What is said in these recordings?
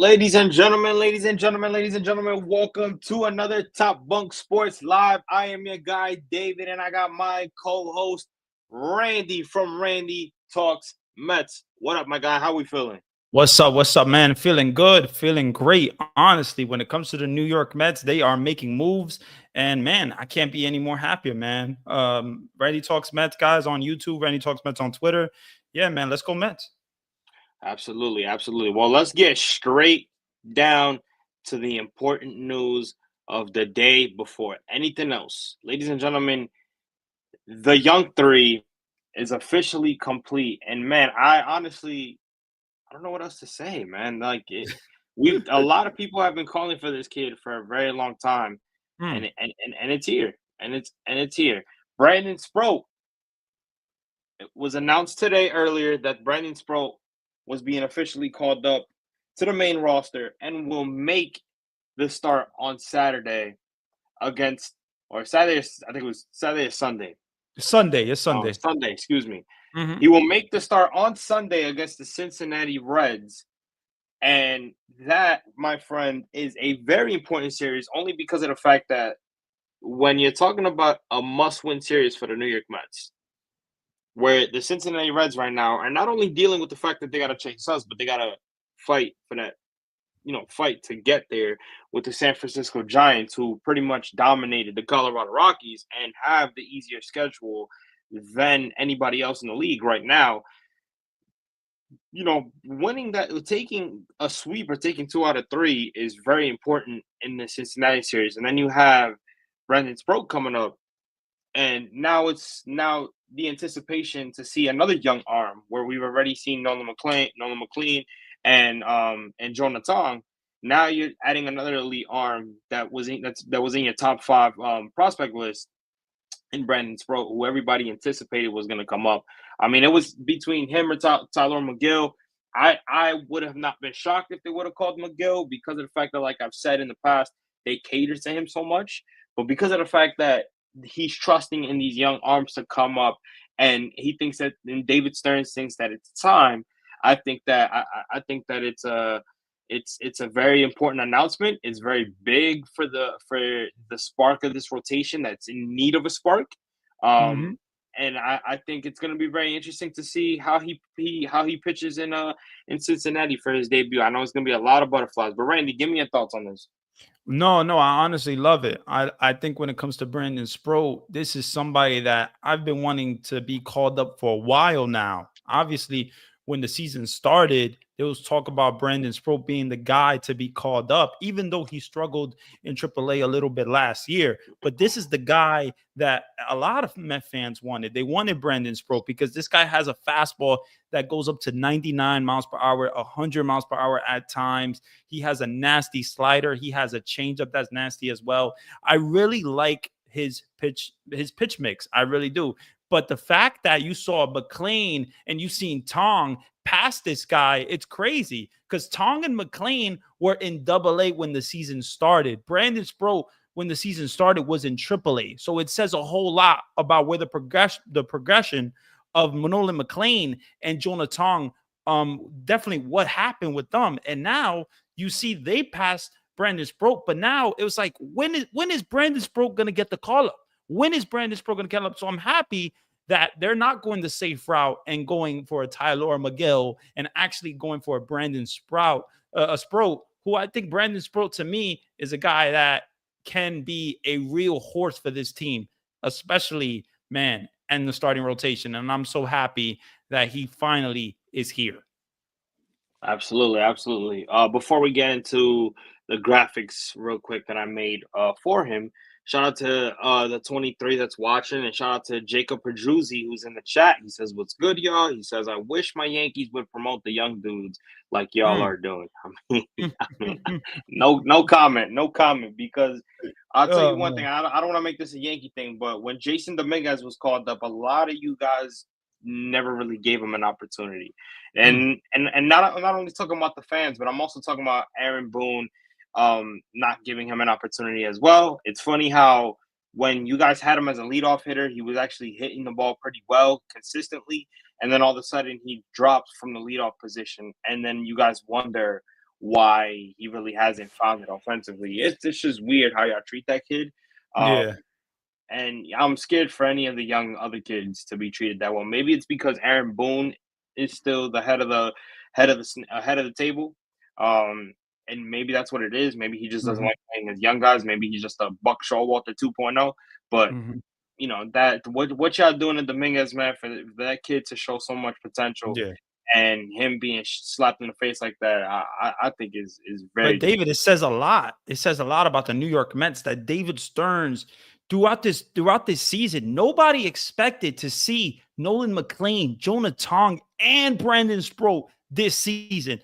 Ladies and gentlemen, welcome to another Top Bunk Sports Live. I am your guy, David, and I got my co-host, Randy from Randy Talks Mets. What up, my guy? How we feeling? What's up? What's up, man? Feeling good, feeling great. Honestly, when it comes to the New York Mets, they are making moves, and man, I can't be any more happier, man. Randy Talks Mets, guys, on YouTube. Randy Talks Mets on Twitter. Yeah, man, let's go Mets. Absolutely. Well, let's get straight down to the important news of the day before anything else. Ladies and gentlemen, the Young Three is officially complete. And man, I don't know what else to say, man. We've a lot of people have been calling for this kid for a very long time, Hmm. and it's here, and it's here. Brandon Sproat, it was announced today earlier that Brandon Sproat was being officially called up to the main roster and will make the start on Saturday against or Saturday. I think it was Saturday or Sunday. Sunday, it's Sunday. Sunday, excuse me. Hmm. He will make the start on Sunday against the Cincinnati Reds. And that, my friend, is a very important series only because of the fact that when you're talking about a must-win series for the New York Mets, where the Cincinnati Reds right now are not only dealing with the fact that they got to chase us, but they got to fight for that, fight to get there with the San Francisco Giants, who pretty much dominated the Colorado Rockies and have the easier schedule than anybody else in the league right now. Winning that, taking a sweep or taking 2 out of 3 is very important in the Cincinnati series. And then you have Brandon Sproat coming up, and now the anticipation to see another young arm where we've already seen Nolan McLean, and Jonah Tong. Now you're adding another elite arm that was in your top 5 prospect list in Brandon Sproat, who everybody anticipated was going to come up. I mean, it was between him or Tyler McGill. I would have not been shocked if they would have called McGill because of the fact that, like I've said in the past, they cater to him so much. But because of the fact that he's trusting in these young arms to come up, and he thinks that, and David Stearns thinks that it's time. I think that it's a very important announcement. It's very big for the spark of this rotation that's in need of a spark. Hmm. Um, and I think it's going to be very interesting to see how he pitches in Cincinnati for his debut. I know it's going to be a lot of butterflies, but Randy, give me your thoughts on this. No, I honestly love it. I think when it comes to Brandon Sproat, this is somebody that I've been wanting to be called up for a while now. Obviously, when the season started, there was talk about Brandon Sproat being the guy to be called up, even though he struggled in AAA a little bit last year. But this is the guy that a lot of Met fans wanted. They wanted Brandon Sproat because this guy has a fastball that goes up to 99 miles per hour, 100 miles per hour at times. He has a nasty slider. He has a changeup that's nasty as well. I really like his pitch mix. I really do. But the fact that you saw McLean and you seen Tong pass this guy, it's crazy because Tong and McLean were in AA when the season started. Brandon Sproat, when the season started, was in AAA. So it says a whole lot about where the progression of Nolan McLean and Jonah Tong, definitely what happened with them. And now you see they passed Brandon Sproat, but now it was like, when is Brandon Sproat going to get the call up? When is Brandon Sproat going to get up? So I'm happy that they're not going the safe route and going for a Tyler McGill and actually going for a Brandon Sproat, who I think Brandon Sproat to me is a guy that can be a real horse for this team, especially, man, and the starting rotation. And I'm so happy that he finally is here. Absolutely. Before we get into the graphics real quick that I made for him, shout out to the 23 that's watching, and shout out to Jacob Pedruzzi who's in the chat. He says, "What's good, y'all?" He says, "I wish my Yankees would promote the young dudes like y'all Mm. are doing." I mean, no comment, because I'll tell you Oh, one thing. man. I don't want to make this a Yankee thing, but when Jason Dominguez was called up, a lot of you guys never really gave him an opportunity. Mm. And not only talking about the fans, but I'm also talking about Aaron Boone not giving him an opportunity as well. It's funny how when you guys had him as a leadoff hitter, he was actually hitting the ball pretty well consistently, and then all of a sudden he drops from the leadoff position, and then you guys wonder why he really hasn't found it offensively. It's just weird how y'all treat that kid. Um, Yeah. and I'm scared for any of the young other kids to be treated that way. Maybe it's because Aaron Boone is still the head of the table. Um, and maybe that's what it is. Maybe he just doesn't Mhm. like playing as young guys. Maybe he's just a Buck Showalter 2.0. But Mhm. that what y'all doing to Dominguez, man, for that kid to show so much potential Yeah. and him being slapped in the face like that, I think is very But disappointing. David, it says a lot. It says a lot about the New York Mets that David Stearns throughout this season, nobody expected to see Nolan McLean, Jonah Tong, and Brandon Sproat this season.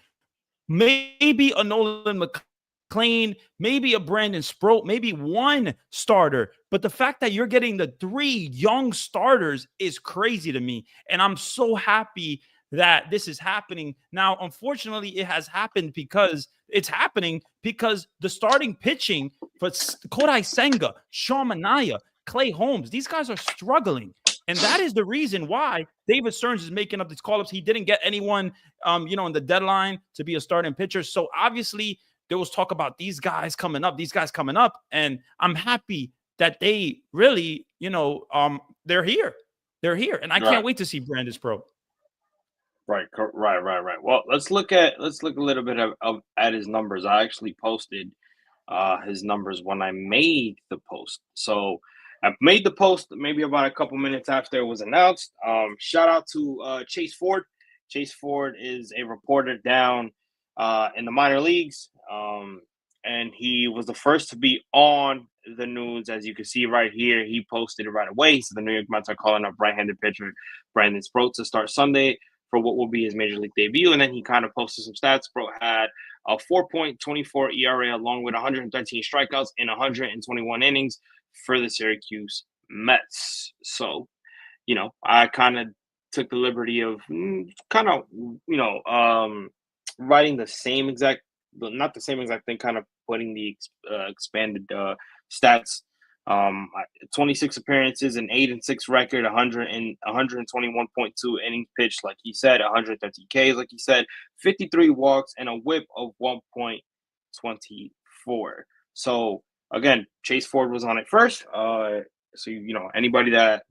Maybe a Nolan McLean, maybe a Brandon Sproat, maybe one starter. But the fact that you're getting the 3 young starters is crazy to me. And I'm so happy that this is happening. Now, unfortunately, it's happening because the starting pitching for Kodai Senga, Sean Manaea, Clay Holmes, these guys are struggling. And that is the reason why David Stearns is making up these call-ups. He didn't get anyone in the deadline to be a starting pitcher. So obviously there was talk about these guys coming up. And I'm happy that they really, they're here. They're here. And I Right. can't wait to see Brandon Sproat. Right. Well, let's look a little bit at his numbers. I actually posted his numbers when I made the post. So I made the post maybe about a couple minutes after it was announced. Shout out to Chase Ford. Chase Ford is a reporter down in the minor leagues, and he was the first to be on the news. As you can see right here, he posted it right away. So the New York Mets are calling up right-handed pitcher Brandon Sproat to start Sunday for what will be his major league debut. And then he kind of posted some stats. Sproat had a 4.24 ERA along with 113 strikeouts in 121 innings for the Syracuse Mets. So, I kind of took the liberty of kind of, writing the same exact, not the same exact thing, kind of putting the expanded stats. 26 appearances, an 8-6 record, 121.2 innings pitched, like he said, 130 Ks, like he said, 53 walks, and a WHIP of 1.24. So again, Chase Ford was on it first. So anybody that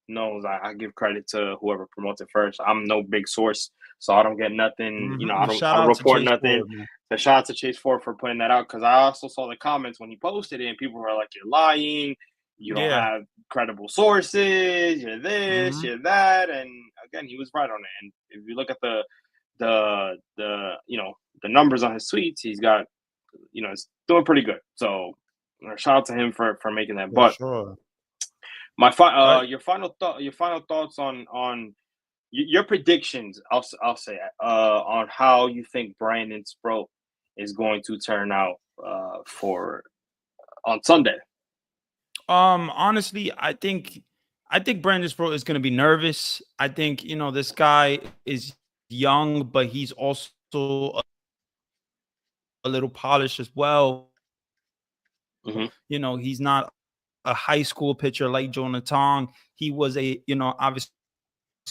knows, I give credit to whoever promotes it first. I'm no big source, so I don't get nothing. I Shout don't out to report Chase nothing. Ford, man. So shout out to Chase Ford for putting that out, because I also saw the comments when he posted it, and people were like, "You're lying. You don't Yeah. have credible sources. You're this. Mhm. You're that." And again, he was right on it. And if you look at the numbers on his tweets, he's got it's doing pretty good. So shout out to him for making that. For But sure. Uh, your final thoughts on your predictions. I'll say on how you think Brandon Sproat is going to turn out for on Sunday. Honestly, I think Brandon Sproat is going to be nervous. I think this guy is young, but he's also a little polished as well. Hmm. He's not a high school pitcher like Jonah Tong. He was obviously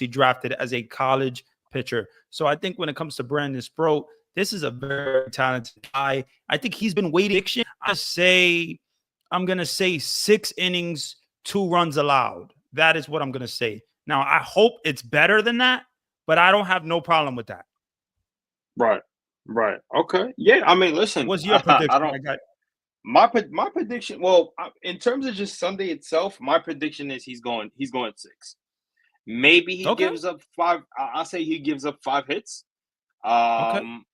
drafted as a college pitcher. So I think when it comes to Brandon Sproat, this is a very talented guy. I think he's been waiting. I'm gonna say 6 innings, 2 runs allowed. That is what I'm gonna say. Now I hope it's better than that, but I don't have no problem with that. Right. Right. Okay. Yeah. I mean, listen. What's your I prediction? don't. I got My prediction. Well, in terms of just Sunday itself, my prediction is he's going six. Maybe he okay. gives up five. I'll say he gives up 5 hits. Okay. Um,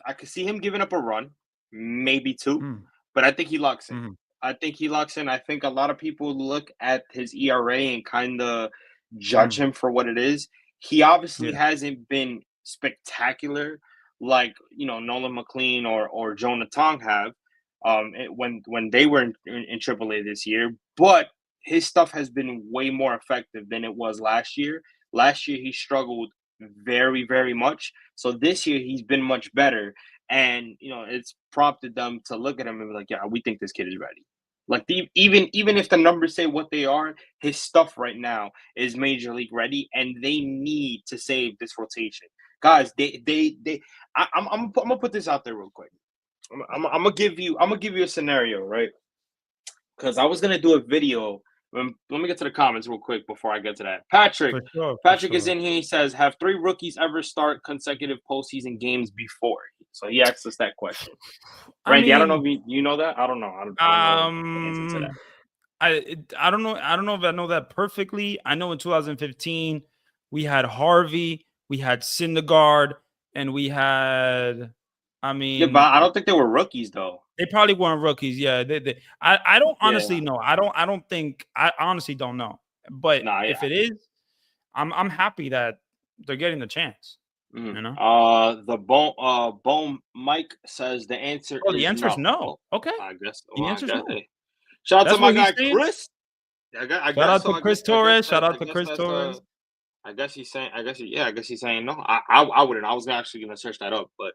I could see him giving up a run, maybe two, Mm, but I think he locks in. mhm. I think he locks in. I think a lot of people look at his ERA and kind of judge Mm, him for what it is. He obviously yeah. hasn't been spectacular like Nolan McLean or Jonah Tong have when they were in AAA this year, but his stuff has been way more effective than it was last year. Last year he struggled very, very much. So this year he's been much better, and it's prompted them to look at him and be like, "Yeah, we think this kid is ready." Like even if the numbers say what they are, his stuff right now is major league ready, and they need to save this rotation guys, I'm gonna put this out there real quick. I'm gonna give you a scenario, right? Because I was gonna do a video. Let me get to the comments real quick before I get to that. For Patrick, sure, for Patrick is sure. in here. He says, "Have 3 rookies ever start consecutive postseason games before?" So he asked us that question. I Randy, I don't know mean, if you know that. I don't know. I don't know the answer to that. I don't know. I don't know if I know that perfectly. I know in 2015 we had Harvey, we had Syndergaard, and we had. I Yeah, but mean, I don't think they were rookies though. they probably weren't rookies. Yeah, I don't Yeah, honestly know. I don't think. I honestly don't know. But nah, if yeah. it is, I'm happy that they're getting the chance. Mhm. You know. The bone Mike says the answer Oh, the is answer is no. no. Well, Okay, I guess. Well, the I answer is guess. no. Hey. Shout out to That's my what he's guy saying. Chris. I Shout guess out so. to Chris Torres. Shout I out to guess Chris that's Torres. I guess he's saying. I guess he's saying no. I wouldn't. I was actually gonna search that up, but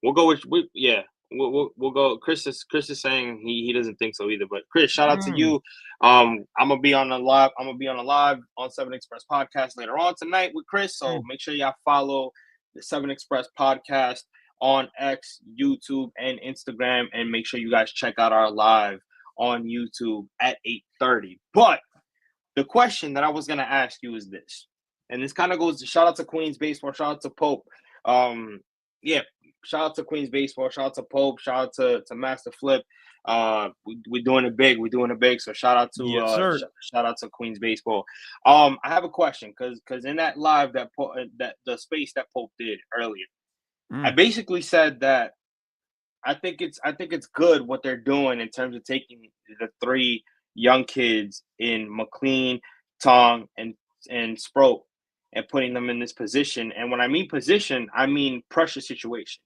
we'll go with yeah. We'll go. Chris is saying he doesn't think so either. But Chris, shout out to Mm, you. I'm gonna be on the live. I'm gonna be on a live on Seven Express podcast later on tonight with Chris. So mm. make sure y'all follow the Seven Express podcast on X, YouTube, and Instagram, and make sure you guys check out our live on YouTube at 8:30. But the question that I was gonna ask you is this, and this kind of goes to shout out to Queens Baseball, shout out to Pope. Yeah, shout out to Queens Baseball, shout out to Pope, shout out to Master Flip. We're doing it big. We're doing it big. So shout out to Yes, sir. shout out to Queens Baseball. I have a question because in that live that the space that Pope did earlier, I Mm. basically said that I think it's good what they're doing in terms of taking the 3 young kids in McLean, Tong, and Sproat and putting them in this position. And when I mean position, I mean pressure situation.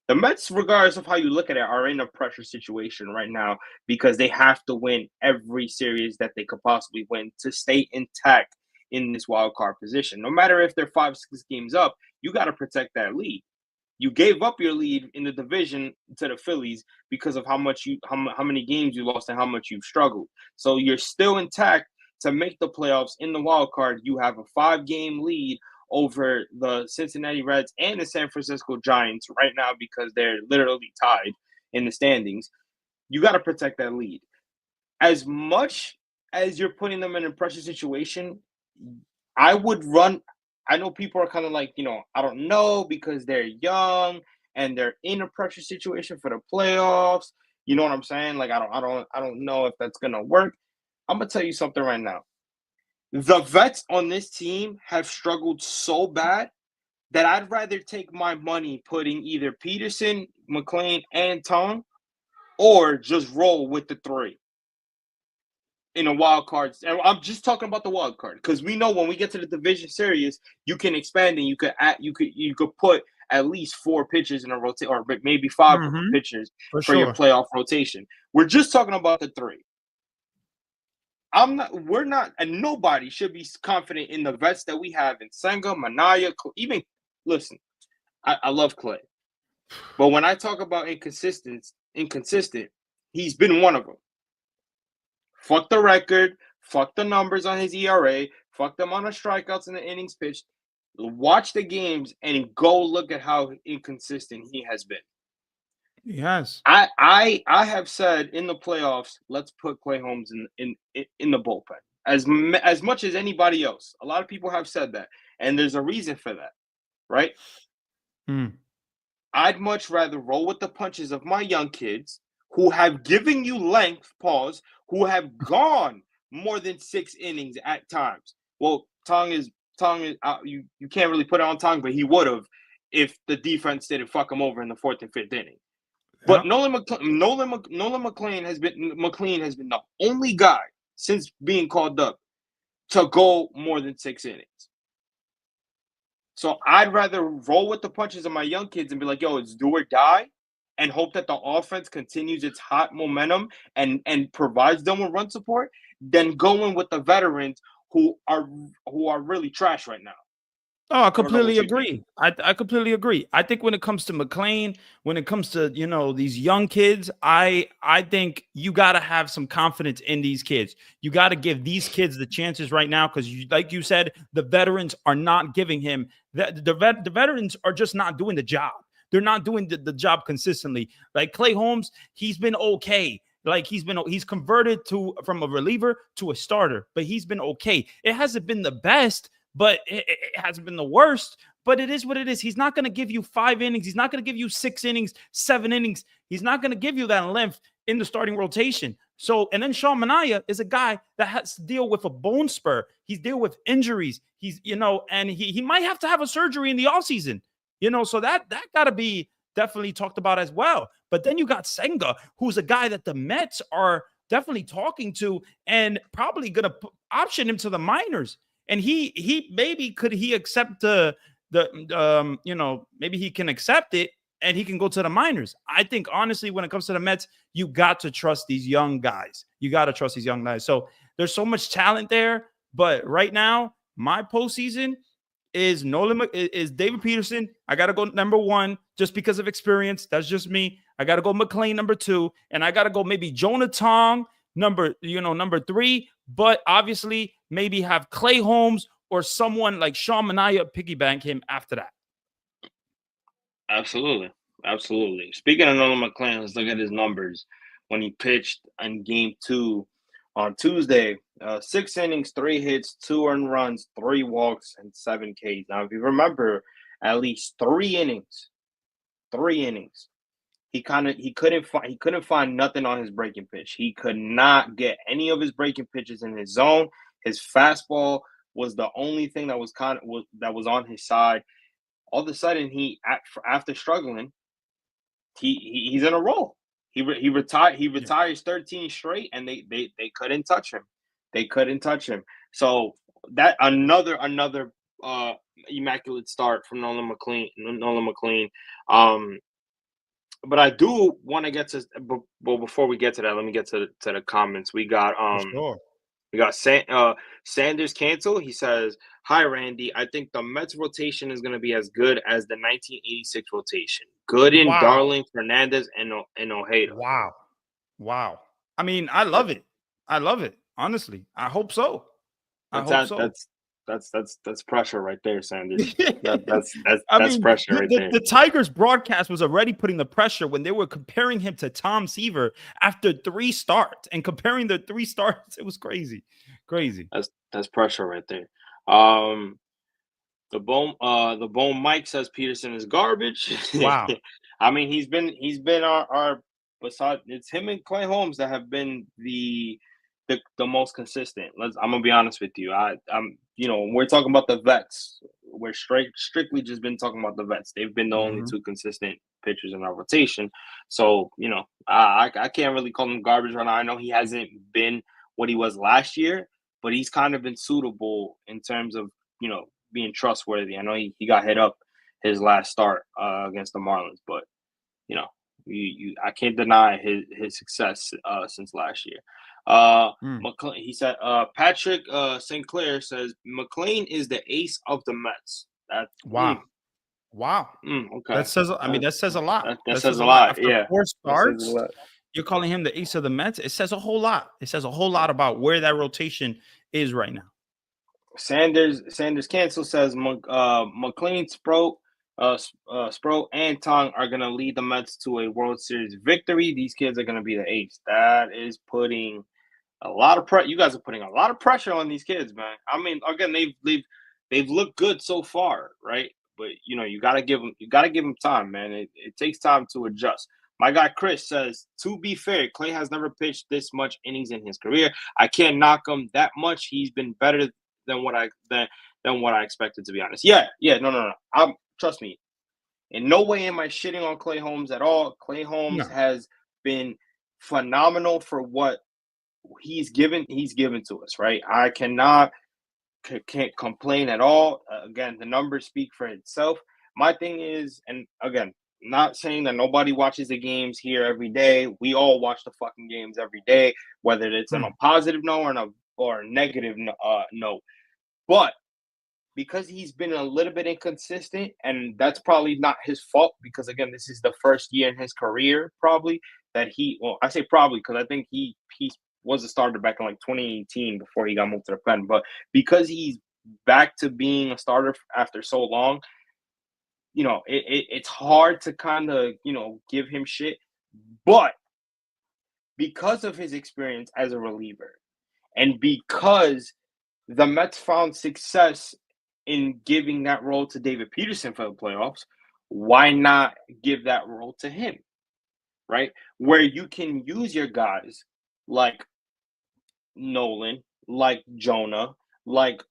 The Mets, regardless of how you look at it, are in a pressure situation right now because they have to win every series that they could possibly win to stay intact in this wild card position. No matter if they're 5, 6 games up, you got to protect that lead. You gave up your lead in the division to the Phillies because of how many games you lost and how much you've struggled. So you're still intact to make the playoffs in the wild card. You have a 5-game lead over the Cincinnati Reds and the San Francisco Giants right now because they're literally tied in the standings. You got to protect that lead. As much as you're putting them in a pressure situation, I would run. I know people are kind of like, I don't know because they're young and they're in a pressure situation for the playoffs. You know what I'm saying? Like I don't know if that's gonna work. I'm gonna tell you something right now. The vets on this team have struggled so bad that I'd rather take my money putting either Peterson, McLean, and Tong, or just roll with the 3 in a wild card. And I'm just talking about the wild card because we know when we get to the division series, you can expand and you could put at least 4 pitchers in a rotation, or maybe 5 Mhm. pitchers For for your sure. playoff rotation. We're just talking about the 3. We're not, and nobody should be confident in the vets that we have in Senga, Manaya, even. Listen, I love Clay, but when I talk about inconsistent, he's been one of them. Fuck the record. Fuck the numbers on his ERA. Fuck them on the strikeouts and the innings pitched. Watch the games and go look at how inconsistent he has been. Yes. I have said in the playoffs, let's put Clay Holmes in the bullpen as much as anybody else. A lot of people have said that, and there's a reason for that, right? Mm. I'd much rather roll with the punches of my young kids who have given you length, pause, who have gone more than 6 innings at times. Well, Tong is you can't really put it on Tong, but he would have if the defense didn't fuck him over in the 4th and 5th inning. But Yeah. Nolan McLean has been the only guy since being called up to go more than 6 innings. So I'd rather roll with the punches of my young kids and be like, yo, it's do or die, and hope that the offense continues its hot momentum and provides them with run support than going with the veterans who are really trash right now. Oh, I I don't know completely what you think. agree. I completely agree. I think when it comes to McLean, when it comes to these young kids, I think you got to have some confidence in these kids. You got to give these kids the chances right now because, like you said, the veterans are not giving him the veterans are just not doing the job. They're not doing the job consistently. Like Clay Holmes, he's been okay. Like he's converted to from a reliever to a starter, but he's been okay. It hasn't been the best, but it hasn't been the worst. But it is what it is. He's not going to give you 5 innings. He's not going to give you 6 innings, 7 innings. He's not going to give you that length in the starting rotation. So, and then Sean Manaea is a guy that has to deal with a bone spur. He's deal with injuries. And he might have to have a surgery in the offseason. So that got to be definitely talked about as well. But then you got Senga, who's a guy that the Mets are definitely talking to and probably going to option him to the minors. And he maybe could he accept maybe he can accept it and he can go to the minors. I think honestly, when it comes to the Mets, you got to trust these young guys. You got to trust these young guys. So there's so much talent there, but right now, my postseason is David Peterson. I got to go number one just because of experience. That's just me. I got to go McLean number two, and I got to go maybe Jonah Tong number three. But obviously, maybe have Clay Holmes or someone like Sean Manaea piggyback him after that. Absolutely. Absolutely. Speaking of Nolan McLean, let's look at his numbers when he pitched in game 2 on Tuesday. 6 innings, 3 hits, 2 earned runs, 3 walks, and 7 Ks. Now, if you remember, at least 3 innings, he couldn't find nothing on his breaking pitch. He could not get any of his breaking pitches in his zone. His fastball was the only thing that was on his side. All of a sudden, after struggling, he's in a roll. He retires 13 straight, and they couldn't touch him. They couldn't touch him. So that another immaculate start from Nolan McLean. But I do want to get to. But before we get to that, let me get to the comments. We got Sure. we got Sanders Cancel. He says, "Hi Randy, I think the Mets rotation is going to be as good as the 1986 rotation. Gooden, Wow. Darling, Fernandez, and Ojeda." Wow. I mean, I love it. Honestly, I hope so. That's pressure right there, Sanders. That's pressure right there. The Tigers broadcast was already putting the pressure when they were comparing him to Tom Seaver after 3 starts and comparing the 3 starts. It was crazy. That's pressure right there. The bone Mike says Peterson is garbage. Wow. I mean, he's been our besides it's him and Clay Holmes that have been the most consistent. I'm gonna be honest with you. I'm when we're talking about the vets, we're strictly just been talking about the vets. They've been the only 2 consistent pitchers in our rotation. So I can't really call him garbage right now. I know he hasn't been what he was last year, but he's kind of been suitable in terms of being trustworthy. I know he got hit up his last start against the Marlins, but I can't deny his success since last year. McLean, he said Patrick St. Clair says McLean is the ace of the Mets. Wow. Okay. That says a lot. That says a lot. After 4 starts, you're calling him the ace of the Mets. It says a whole lot. It says a whole lot about where that rotation is right now. Sanders Cancel says McLean, Sproat, and Tong are going to lead the Mets to a World Series victory. These kids are going to be the ace. That is putting a lot of pressure. You guys are putting a lot of pressure on these kids, man. I mean, again, they've looked good so far, right? But you got to give them time, man. It takes time to adjust. My guy Chris says, to be fair, Clay has never pitched this much innings in his career. I can't knock him that much. He's been better than what I expected, to be honest. Yeah, no. Trust me. In no way am I shitting on Clay Holmes at all. Clay Holmes has been phenomenal for what he's given to us, right? I can't complain at all. Again, the numbers speak for itself. My thing is, and again, not saying that nobody watches the games here every day. We all watch the fucking games every day, whether it's on a positive note or a negative note. But because he's been a little bit inconsistent, and that's probably not his fault because again, this is the first year in his career probably that well, I say probably because I think he was a starter back in like 2018 before he got moved to the pen, but because he's back to being a starter after so long, it's hard to kind of give him shit, but because of his experience as a reliever, and because the Mets found success in giving that role to David Peterson for the playoffs, why not give that role to him, right? Where you can use your guys like Nolan, like Jonah, like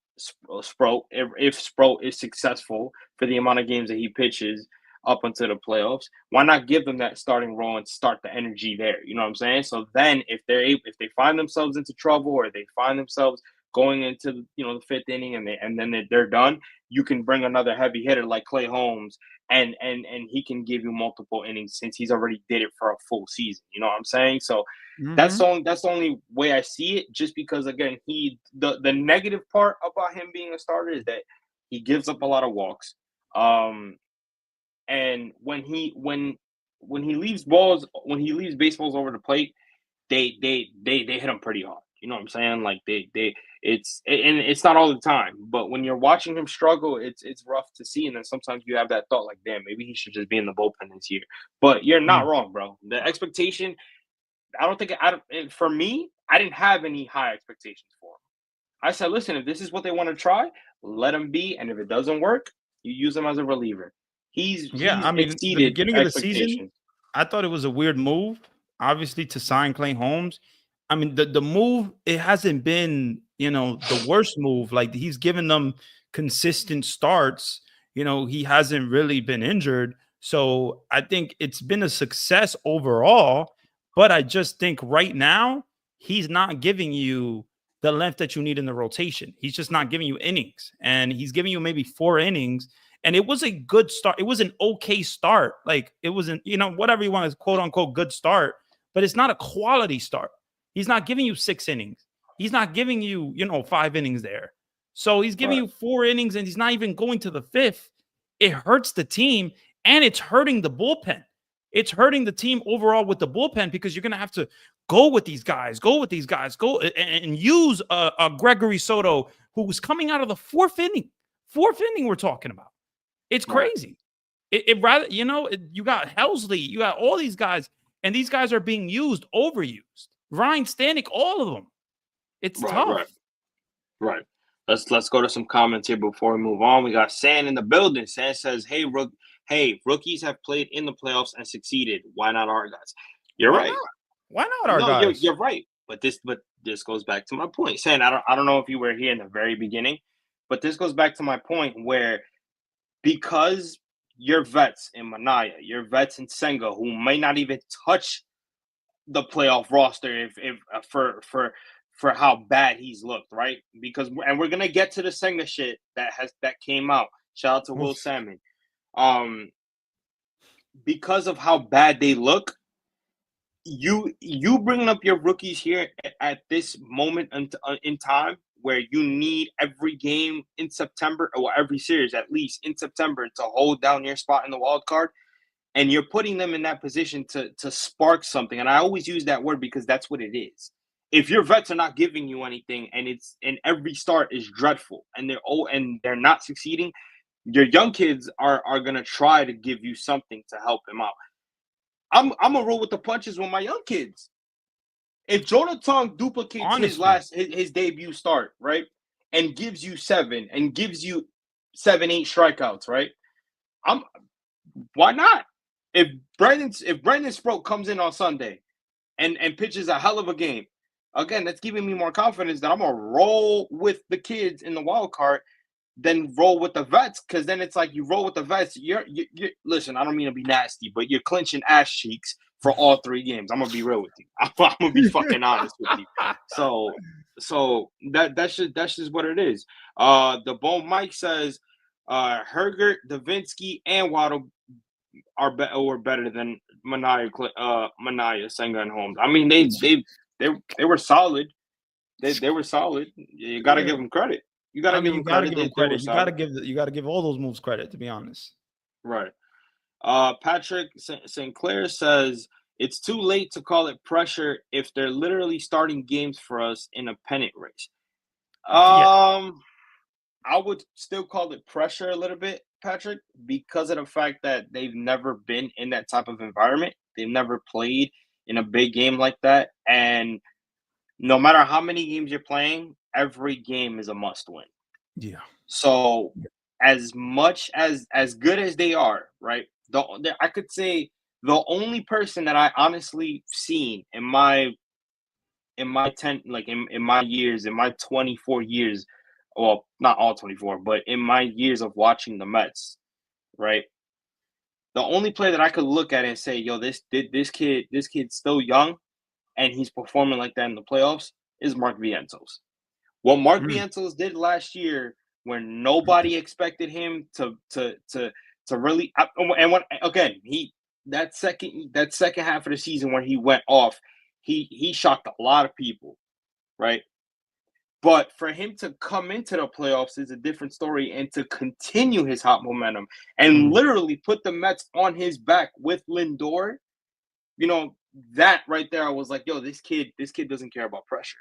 Sproat, if Sproat is successful for the amount of games that he pitches up until the playoffs, why not give them that starting role and start the energy there? You know what I'm saying? So then if they find themselves into trouble or they find themselves going into the fifth inning and then they're done, you can bring another heavy hitter like Clay Holmes and he can give you multiple innings since he's already did it for a full season. You know what I'm saying? So that's the only way I see it. Just because again, the negative part about him being a starter is that he gives up a lot of walks. And when he leaves baseballs over the plate, they hit him pretty hard. You know what I'm saying? Like it's not all the time, but when you're watching him struggle, it's rough to see. And then sometimes you have that thought like, damn, maybe he should just be in the bullpen this year. But you're not wrong, bro. The expectation, for me, I didn't have any high expectations for him. I said, listen, if this is what they want to try, let him be. And if it doesn't work, you use him as a reliever. He's I mean, the exceeded beginning of the season, expectations. I thought it was a weird move, obviously, to sign Clay Holmes. I mean, the move, it hasn't been, the worst move. Like, he's given them consistent starts. He hasn't really been injured. So I think it's been a success overall. But I just think right now, he's not giving you the length that you need in the rotation. He's just not giving you innings. And he's giving you maybe 4 innings. And it was a good start. It was an okay start. Like, it wasn't, whatever you want to quote unquote good start, but it's not a quality start. He's not giving you 6 innings. He's not giving you, 5 innings there. So he's giving you 4 innings and he's not even going to the 5th. It hurts the team and it's hurting the bullpen. It's hurting the team overall with the bullpen because you're going to have to go with these guys, go and use a Gregory Soto who was coming out of the 4th inning. 4th inning we're talking about. It's crazy. You got Helsley, you got all these guys, and these guys are being used, overused. Ryan Stanek, all of them. It's tough. Right. Let's go to some comments here before we move on. We got San in the building. San says, "Hey, rookies have played in the playoffs and succeeded. Why not our guys?" You're right. Why not our guys? You're right. But this goes back to my point. San, I don't know if you were here in the very beginning, but this goes back to my point where because your vets in Manaya, your vets in Senga, who may not even touch the playoff roster if for how bad he's looked, right? And we're gonna get to the Senga shit that came out. Shout out to Will Salmon. Because of how bad they look, you bringing up your rookies here at this moment in time where you need every game in September, or every series at least in September, to hold down your spot in the wild card, and you're putting them in that position to spark something. And I always use that word because that's what it is. If your vets are not giving you anything and every start is dreadful and they're not succeeding, your young kids are gonna try to give you something to help them out. I'm gonna roll with the punches with my young kids. If Jonathan duplicates his debut start, right, and gives you 7 and gives you 7, 8 strikeouts, right? Why not? If Brendan Sproat comes in on Sunday and pitches a hell of a game, again, that's giving me more confidence that I'm gonna roll with the kids in the wild card than roll with the vets, because then it's like you roll with the vets. You're listen, I don't mean to be nasty, but you're clinching ass cheeks for all 3 games. I'm gonna be real with you. I'm gonna be fucking honest with you. So that's just what it is. The Bone Mike says Hergert, Davinsky, and Waddle were better than Manaya, Senga, and Holmes. I mean, they were solid. They were solid. You got to give them credit. You gotta I give mean, you them got to credit. give They him were credit. solid. You got to give all those moves credit. To be honest. Right. Patrick St. Clair says it's too late to call it pressure if they're literally starting games for us in a pennant race. Yeah. I would still call it pressure a little bit, Patrick, because of the fact that they've never been in that type of environment. They've never played in a big game like that. And no matter how many games you're playing, every game is a must win. Yeah. So as much as good as they are, right? I could say the only person that I honestly seen in my 10 like in my years, in my 24 years, well, not all 24, but in my years of watching the Mets, right? The only player that I could look at and say, yo, this kid's still young and he's performing like that in the playoffs is Mark Vientos. What Mark Mm. Vientos did last year when nobody expected him to really and when again, he that second half of the season when he went off, he shocked a lot of people, right? But for him to come into the playoffs is a different story and to continue his hot momentum and Mm. literally put the Mets on his back with Lindor, you know, that right there, I was like, yo, this kid doesn't care about pressure.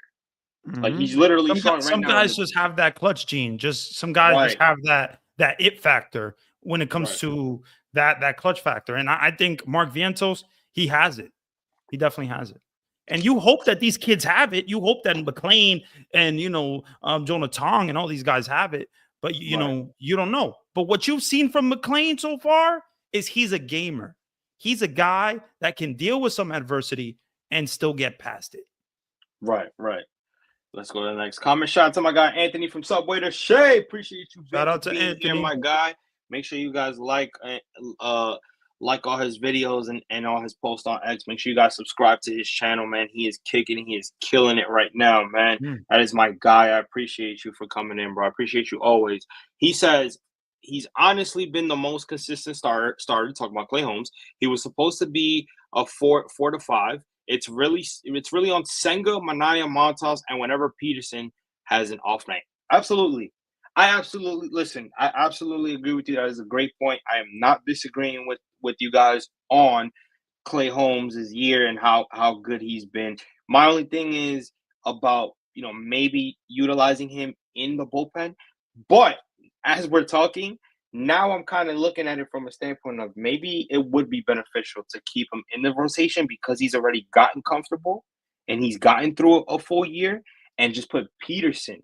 Like Hmm. he's literally showing right Some now in guys the just have that clutch gene. Just some guys just right, have that it factor when it comes right, to that clutch factor. And I think Mark Vientos, he has it. He definitely has it. And you hope that these kids have it. You hope that McLean and Jonah Tong and all these guys have it. But right, you don't know. But what you've seen from McLean so far is he's a gamer. He's a guy that can deal with some adversity and still get past it. right. Let's go to the next comment. Shout out to my guy Anthony from Subway to Shea. Appreciate you, Shout Vince, out to being here, Anthony. my guy. Make sure you guys like all his videos and all his posts on X. Make sure you guys subscribe to his channel, man. He is kicking, he is killing it right now, man. Mm. That is my guy. I appreciate you for coming in, bro. I appreciate you always. He says he's honestly been the most consistent starter. Talking about Clay Holmes. He was supposed to be a 4 to 5. It's really on Senga, Manaya, Montas, and whenever Peterson has an off night. Absolutely. I absolutely agree with you. That is a great point. I am not disagreeing with you guys on Clay Holmes' year and how good he's been. My only thing is about, maybe utilizing him in the bullpen. But as we're talking, now I'm kind of looking at it from a standpoint of maybe it would be beneficial to keep him in the rotation because he's already gotten comfortable and he's gotten through a full year, and just put Peterson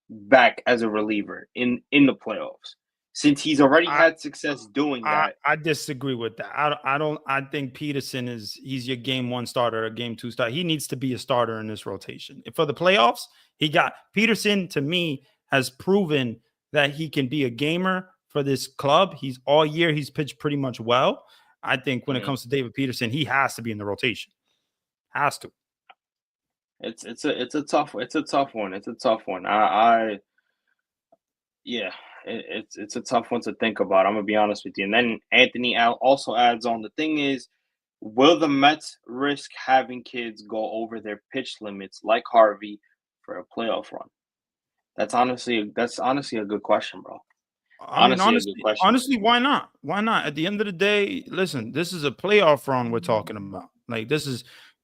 back as a reliever in the playoffs since he's already I, had success doing that. I disagree with that. I don't. I think Peterson he's your game one starter, a game two starter. He needs to be a starter in this rotation for the playoffs. He got Peterson to me has proven that he can be a gamer for this club. He's all year. He's pitched pretty much well. I think when it Mhm. comes to David Peterson, he has to be in the rotation. Has to. It's a tough one. It's a tough one. I yeah, it's a tough one to think about. I'm gonna be honest with you. And then Anthony also adds on, the thing is, will the Mets risk having kids go over their pitch limits like Harvey for a playoff run? That's honestly a good question, bro. I mean, Honestly, a good question. honestly, why not? Why not? At the end of the day, listen, this is a playoff run we're talking about. Like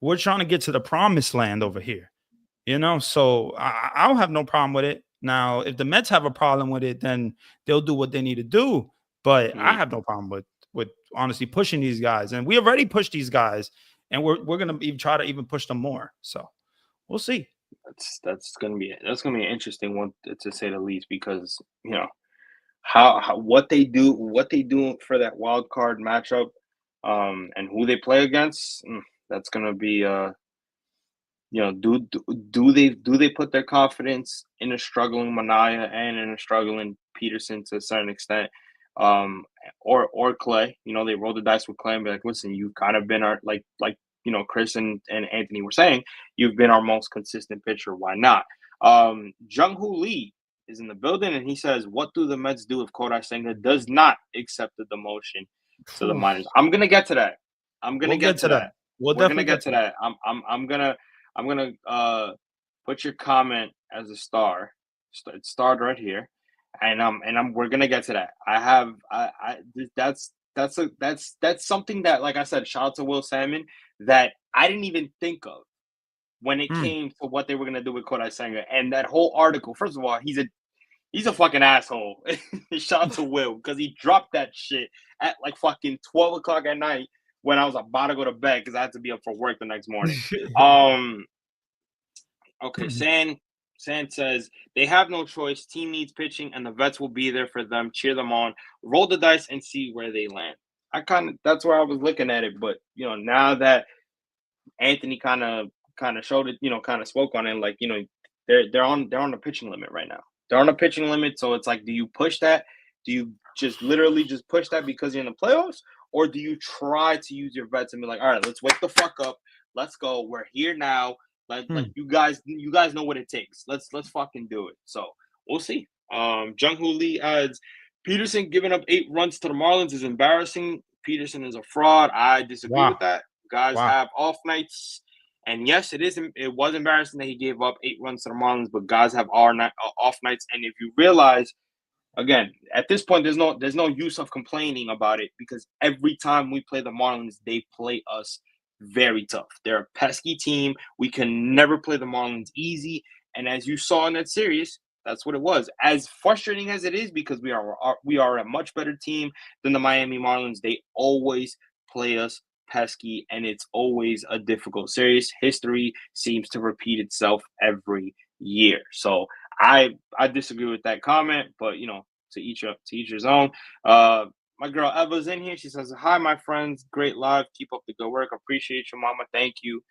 we're trying to get to the promised land over here. So I'll have no problem with it. Now, if the Mets have a problem with it, then they'll do what they need to do. But I Mhm. have no problem with honestly pushing these guys, and we already pushed these guys, and we're gonna try to even push them more. So we'll see. That's gonna be an interesting one to say the least, because how what they do for that wild card matchup, and who they play against. That's gonna be do they put their confidence in a struggling Manaya and in a struggling Peterson to a certain extent, um, or Clay? They roll the dice with Clay and be like, listen, you've kind of been our like Chris and Anthony were saying, you've been our most consistent pitcher. Why not? Jung Hoo Lee is in the building, and he says, what do the Mets do if Kodai Senga does not accept the demotion to the Phew. minors? I'm gonna get to that. I'm gonna We'll get get to to that. that. We'll We're gonna definitely get get to to that. that. I'm gonna put your comment as a star. Start right here, and we're gonna get to that. That's something that, like I said, shout out to Will Salmon, that I didn't even think of when it Mm. came to what they were gonna do with Kodai Senga. And that whole article, first of all, he's a fucking asshole. Shout out to Will, because he dropped that shit at like fucking 12 o'clock at night when I was about to go to bed because I had to be up for work the next morning. Okay, San says they have no choice. Team needs pitching, and the vets will be there for them. Cheer them on. Roll the dice and see where they land. That's where I was looking at it, but now that Anthony kind of showed it, kind of spoke on it, like they're on the pitching limit right now. They're on a pitching limit, so it's like, do you push that? Do you just literally just push that because you're in the playoffs, or do you try to use your vets and be like, all right, let's wake the fuck up, let's go, we're here now. Like you guys know what it takes. Let's fucking do it. So we'll see. Jung Hoo Lee adds, Peterson giving up 8 runs to the Marlins is embarrassing. Peterson is a fraud. I disagree with that. Guys have off nights, and yes, it was embarrassing that he gave up 8 runs to the Marlins, but guys have off nights. And if you realize, again, at this point, there's no use of complaining about it, because every time we play the Marlins, they play us very tough. They're a pesky team. We can never play the Marlins easy. And as you saw in that series, that's what it was. As frustrating as it is, because we are a much better team than the Miami Marlins, they always play us pesky, and it's always a difficult series. History seems to repeat itself every year. So I disagree with that comment, but to each his own. My girl Eva's in here. She says, "Hi, my friends. Great live. Keep up the good work. Appreciate you, Mama. Thank you."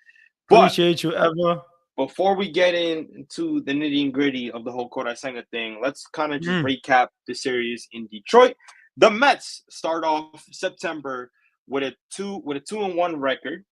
Appreciate you, Eva. Before we get into the nitty and gritty of the whole Kodai Senga thing, let's kind of just recap the series in Detroit. The Mets start off September with a 2-1 record.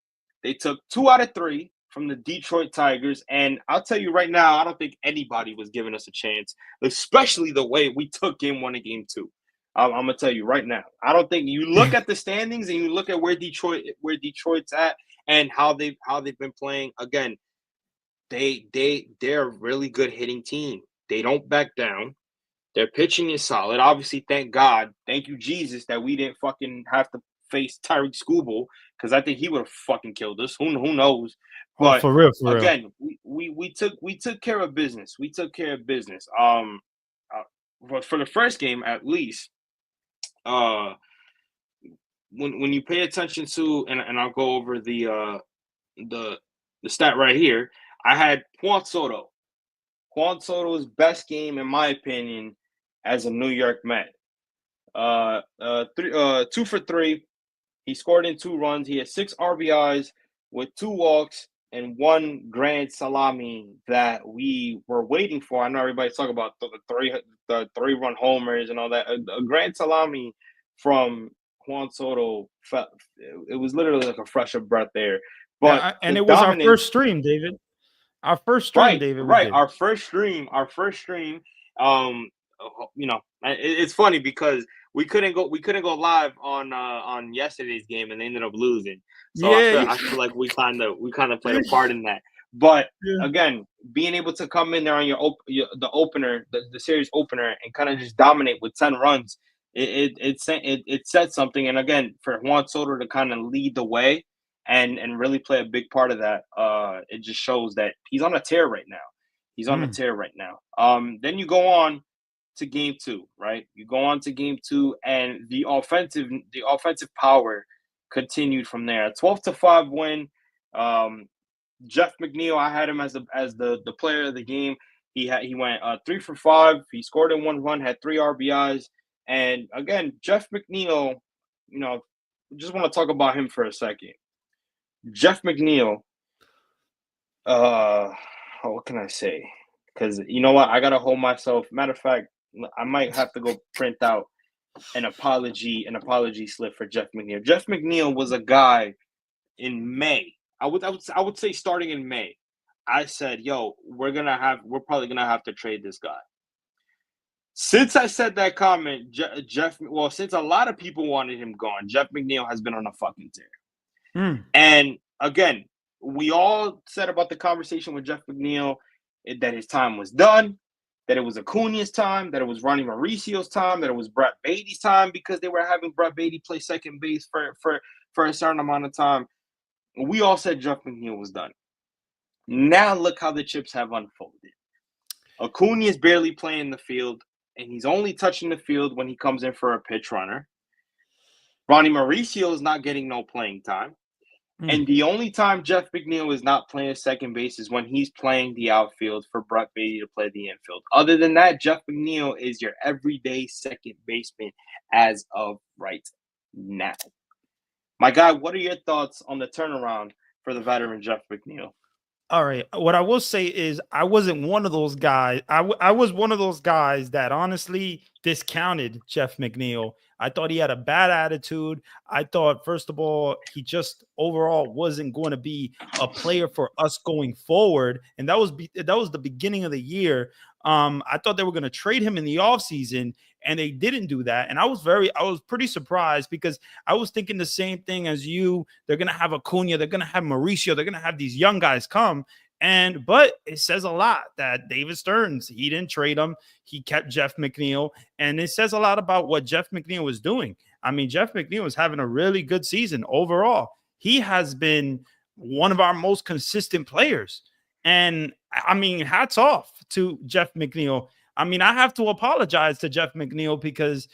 They took 2 out of 3 from the Detroit Tigers, and I'll tell you right now, I don't think anybody was giving us a chance, especially the way we took Game 1 and Game 2. I'm gonna tell you right now, I don't think, you look at the standings and you look at where Detroit's at and how they've been playing. Again, they're a really good hitting team. They don't back down. Their pitching is solid. Obviously, thank God, thank you Jesus, that we didn't fucking have to face Tyreek Skubal, because I think he would have fucking killed us. Who knows? But for real. Again, we took care of business. We took care of business. But for the first game, at least, when you pay attention to, and I'll go over the stat right here. I had Juan Soto. Juan Soto's best game, in my opinion, as a New York Met. 2 for 3. He scored in 2 runs. He had 6 RBIs with 2 walks and 1 grand salami that we were waiting for. I know everybody's talking about the 3-run homers and all that. A grand salami from Juan Soto, it was literally like a fresh of breath there. But and it was our first stream, David. Our first stream, David. Right. Our first stream. It's funny because we couldn't go live on yesterday's game, and they ended up losing. So I feel like we kind of played a part in that. But again, being able to come in there on the opener, the series opener, and kind of just dominate with 10 runs, it said something. And again, for Juan Soto to kind of lead the way and really play a big part of that, it just shows that he's on a tear right now. Then you go on to Game 2, right? You go on to Game 2, and the offensive power continued from there. A 12-5 win. Jeff McNeil, I had him as the player of the game. He went 3 for 5. He scored in 1 run, had 3 RBIs, and again, Jeff McNeil. Just want to talk about him for a second. Jeff McNeil, what can I say? Because you know what? I got to hold myself. Matter of fact, I might have to go print out an apology slip for Jeff McNeil. Jeff McNeil was a guy in May. I would say starting in May. I said, yo, we're probably going to have to trade this guy. Since I said that comment, since a lot of people wanted him gone, Jeff McNeil has been on a fucking tear. And again, we all said about the conversation with Jeff McNeil that his time was done. that it was Acuna's time, that it was Ronnie Mauricio's time, that it was Brett Beatty's time because they were having Brett Beatty play second base for a certain amount of time. We all said Jeff McNeil was done. Now look how the chips have unfolded. Acuna is barely playing the field, and he's only touching the field when he comes in for a pitch runner. Ronnie Mauricio is not getting no playing time. And the only time Jeff McNeil is not playing second base is when he's playing the outfield for Brett Beatty to play the infield. Other than that, Jeff McNeil is your everyday second baseman as of right now. My guy, what are your thoughts on the turnaround for the veteran Jeff McNeil? All right. What I will say is I wasn't one of those guys. I was one of those guys that honestly discounted Jeff McNeil. I thought he had a bad attitude. I thought, first of all, he just overall wasn't going to be a player for us going forward. And that was the beginning of the year. I thought they were going to trade him in the offseason, and they didn't do that. And I was pretty surprised because I was thinking the same thing as you. They're going to have Acuna, they're going to have Mauricio, they're going to have these young guys come. But it says a lot that David Stearns, he didn't trade him. He kept Jeff McNeil. And it says a lot about what Jeff McNeil was doing. I mean, Jeff McNeil is having a really good season overall. He has been one of our most consistent players. And I mean, hats off to Jeff McNeil. I mean, I have to apologize to Jeff McNeil because,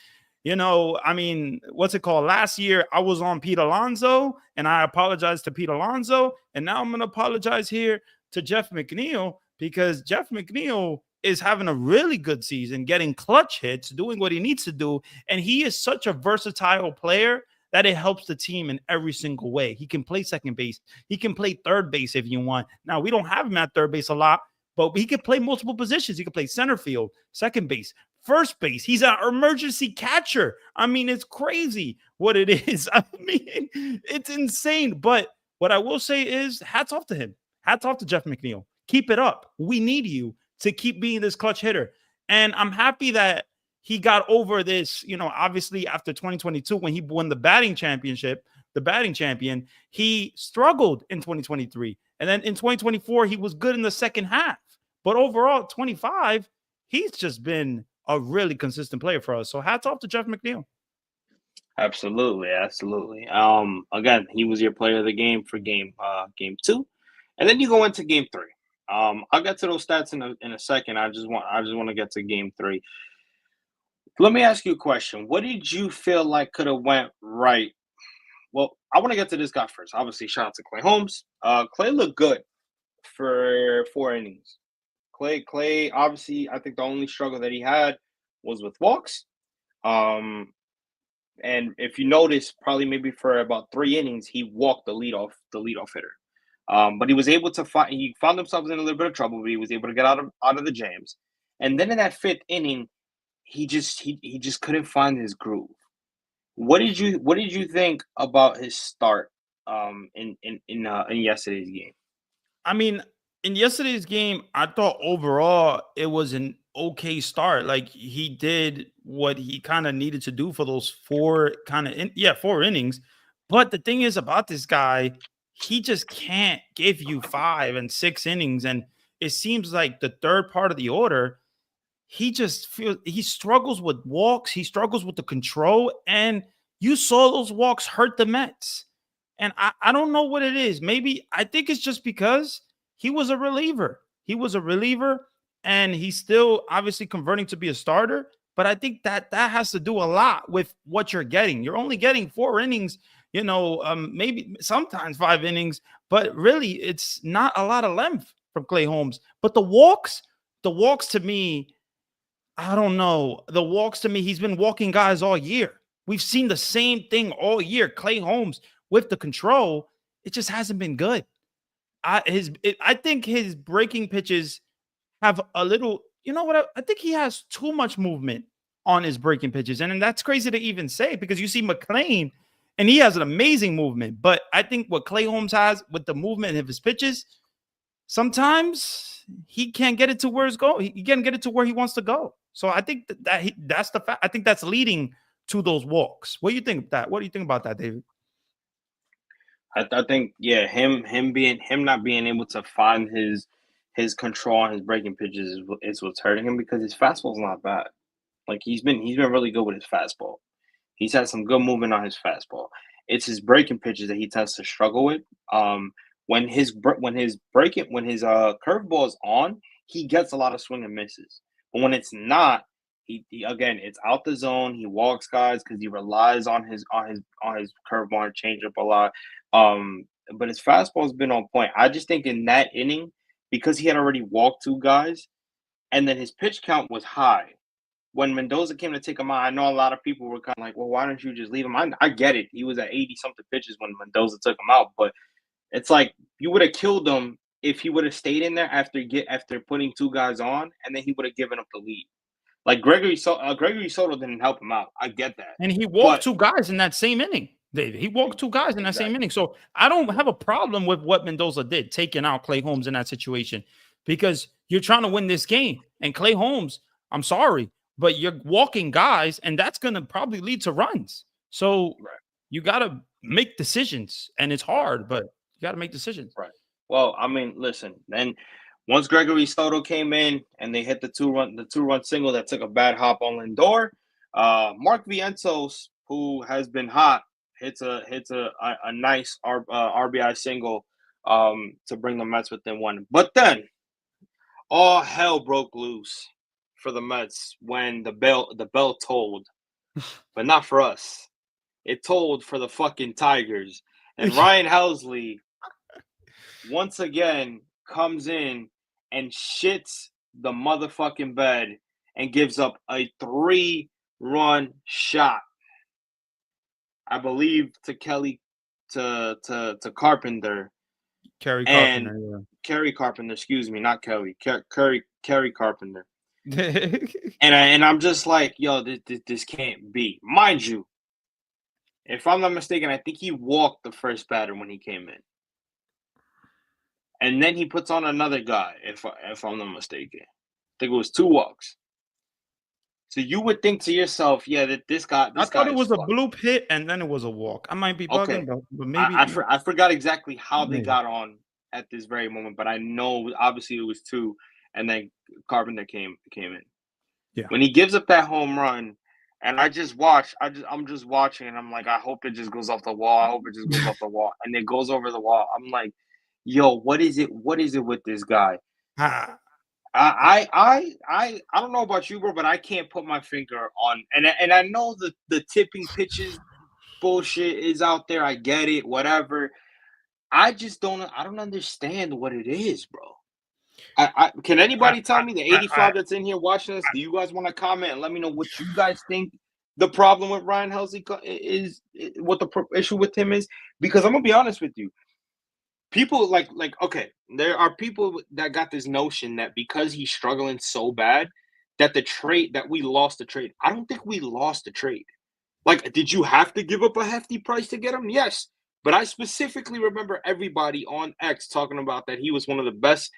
I mean, what's it called? Last year, I was on Pete Alonso, and I apologized to Pete Alonso. And now I'm going to apologize here to Jeff McNeil because Jeff McNeil is having a really good season, getting clutch hits, doing what he needs to do. And he is such a versatile player that it helps the team in every single way. He can play second base. He can play third base if you want. Now, we don't have him at third base a lot, but he can play multiple positions. He can play center field, second base, first base. He's an emergency catcher. I mean, it's crazy what it is. I mean, it's insane. But what I will say is hats off to him. Hats off to Jeff McNeil. Keep it up. We need you to keep being this clutch hitter. And I'm happy that he got over this, obviously after 2022, when he won the batting championship, the batting champion, he struggled in 2023. And then in 2024, he was good in the second half. But overall, 25, he's just been a really consistent player for us. So hats off to Jeff McNeil. Absolutely. Again, he was your player of the game for game 2. And then you go into game 3. I'll get to those stats in a second. I just want to get to game 3. Let me ask you a question. What did you feel like could have went right? Well, I want to get to this guy first. Obviously, shout out to Clay Holmes. Clay looked good for 4 innings. Clay, obviously, I think the only struggle that he had was with walks. And if you notice, probably maybe for about 3 innings, he walked the leadoff hitter. But he was able to he found himself in a little bit of trouble, but he was able to get out of the jams. And then in that 5th inning, he just couldn't find his groove. What did you think about his start in yesterday's game? I mean, in yesterday's game, I thought overall it was an okay start. Like he did what he kind of needed to do for those 4 innings. But the thing is about this guy, he just can't give you 5 and 6 innings. And it seems like the third part of the order, he struggles with walks. He struggles with the control. And you saw those walks hurt the Mets. And I don't know what it is. Maybe I think it's just because he was a reliever. And he's still obviously converting to be a starter. But I think that has to do a lot with what you're getting. You're only getting 4 innings, maybe sometimes 5 innings, but really it's not a lot of length from Clay Holmes. But the walks to me, I don't know. The walks to me, he's been walking guys all year. We've seen the same thing all year. Clay Holmes with the control, it just hasn't been good. I think his breaking pitches have a little, I think he has too much movement on his breaking pitches. And that's crazy to even say because you see McClain and he has an amazing movement. But I think what Clay Holmes has with the movement of his pitches, sometimes he can't get it to where it's going. He can't get it to where he wants to go. So I think that's the fact. I think that's leading to those walks. What do you think of that? What do you think about that, David? I think him not being able to find his his control on his breaking pitches is what's hurting him because his fastball's not bad. Like he's been really good with his fastball. He's had some good movement on his fastball. It's his breaking pitches that he tends to struggle with. Um, when his curveball is on, he gets a lot of swing and misses. But when it's not, he again it's out the zone. He walks guys because he relies on his curveball and changeup a lot. But his fastball's been on point. I just think in that inning, because he had already walked two guys, and then his pitch count was high when Mendoza came to take him out. I know a lot of people were kind of like, well, why don't you just leave him? I get it. He was at 80 something pitches when Mendoza took him out, but it's like you would have killed him if he would have stayed in there after putting two guys on, and then he would have given up the lead. Like Gregory Soto didn't help him out. I get that, And he walked but two guys in that same inning, David. He walked two guys in that same inning. So I don't have a problem with what Mendoza did, taking out Clay Holmes in that situation, because you're trying to win this game. And Clay Holmes, I'm sorry, but you're walking guys, and that's going to probably lead to runs. So right. you got to make decisions, and it's hard, but you got to make decisions. Right. Well, I mean, listen. Then once Gregory Soto came in and they hit the two run single that took a bad hop on Lindor, Mark Vientos, who has been hot, hits a nice RBI single to bring the Mets within one. But then all hell broke loose for the Mets when the bell tolled, but not for us. It tolled for the fucking Tigers. And Ryan Helsley once again comes in and shits the motherfucking bed and gives up a 3-run shot. I believe to Carpenter. Kerry And Carpenter, yeah. Kerry Carpenter, excuse me, not Kelly. Kerry Carpenter. and I'm just like, yo, this can't be. Mind you, if I'm not mistaken, I think he walked the first batter when he came in. And then he puts on another guy, if I'm not mistaken. I think it was 2 walks. So you would think to yourself, yeah, that this guy. I thought it was a bloop hit and then it was a walk. I might be bugging, but maybe I forgot exactly how they got on at this very moment, but I know obviously it was 2, and then Carpenter came in. Yeah. When he gives up that home run, and I'm just watching, and I'm like, I hope it just goes off the wall. I hope it just goes off the wall, and it goes over the wall. I'm like, yo, what is it? What is it with this guy? I don't know about you, bro, but I can't put my finger on. And I know the tipping pitches bullshit is out there. I get it, whatever. I just don't understand what it is, bro. Can anybody tell me, the 85 that's in here watching us? Do you guys want to comment and let me know what you guys think the problem with Ryan Helsley is? What the issue with him is? Because I'm gonna be honest with you. People like okay, there are people that got this notion that because he's struggling so bad that we lost the trade. I don't think we lost the trade. Like, did you have to give up a hefty price to get him? Yes. But I specifically remember everybody on X talking about that he was one of the best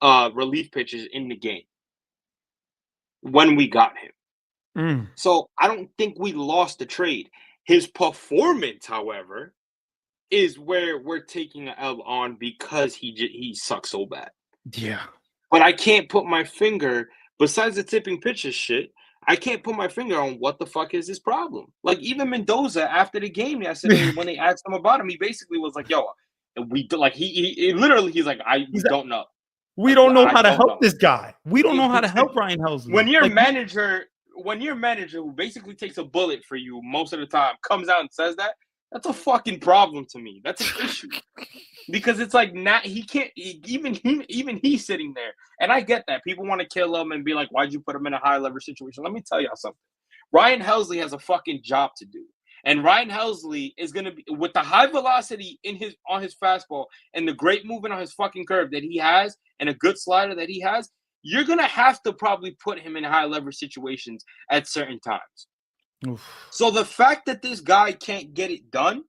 relief pitchers in the game when we got him. So I don't think we lost the trade. His performance, however, is where we're taking an L on because he sucks so bad. Yeah. But I can't put my finger, besides the tipping pitches shit, I can't put my finger on what the fuck is his problem. Like, even Mendoza, after the game yesterday, when they asked him about him, he basically was like, yo, we like he literally he's like, don't know. We don't know how to help this guy. We don't know how to help Ryan Helsley. When your manager who basically takes a bullet for you most of the time comes out and says that, that's a fucking problem to me. That's an issue. Because it's like, he can't, even he's sitting there. And I get that. People want to kill him and be like, why'd you put him in a high leverage situation? Let me tell y'all something. Ryan Helsley has a fucking job to do. And Ryan Helsley is going to be, with the high velocity on his fastball and the great movement on his fucking curve that he has and a good slider that he has, you're going to have to probably put him in high leverage situations at certain times. Oof. So the fact that this guy can't get it done,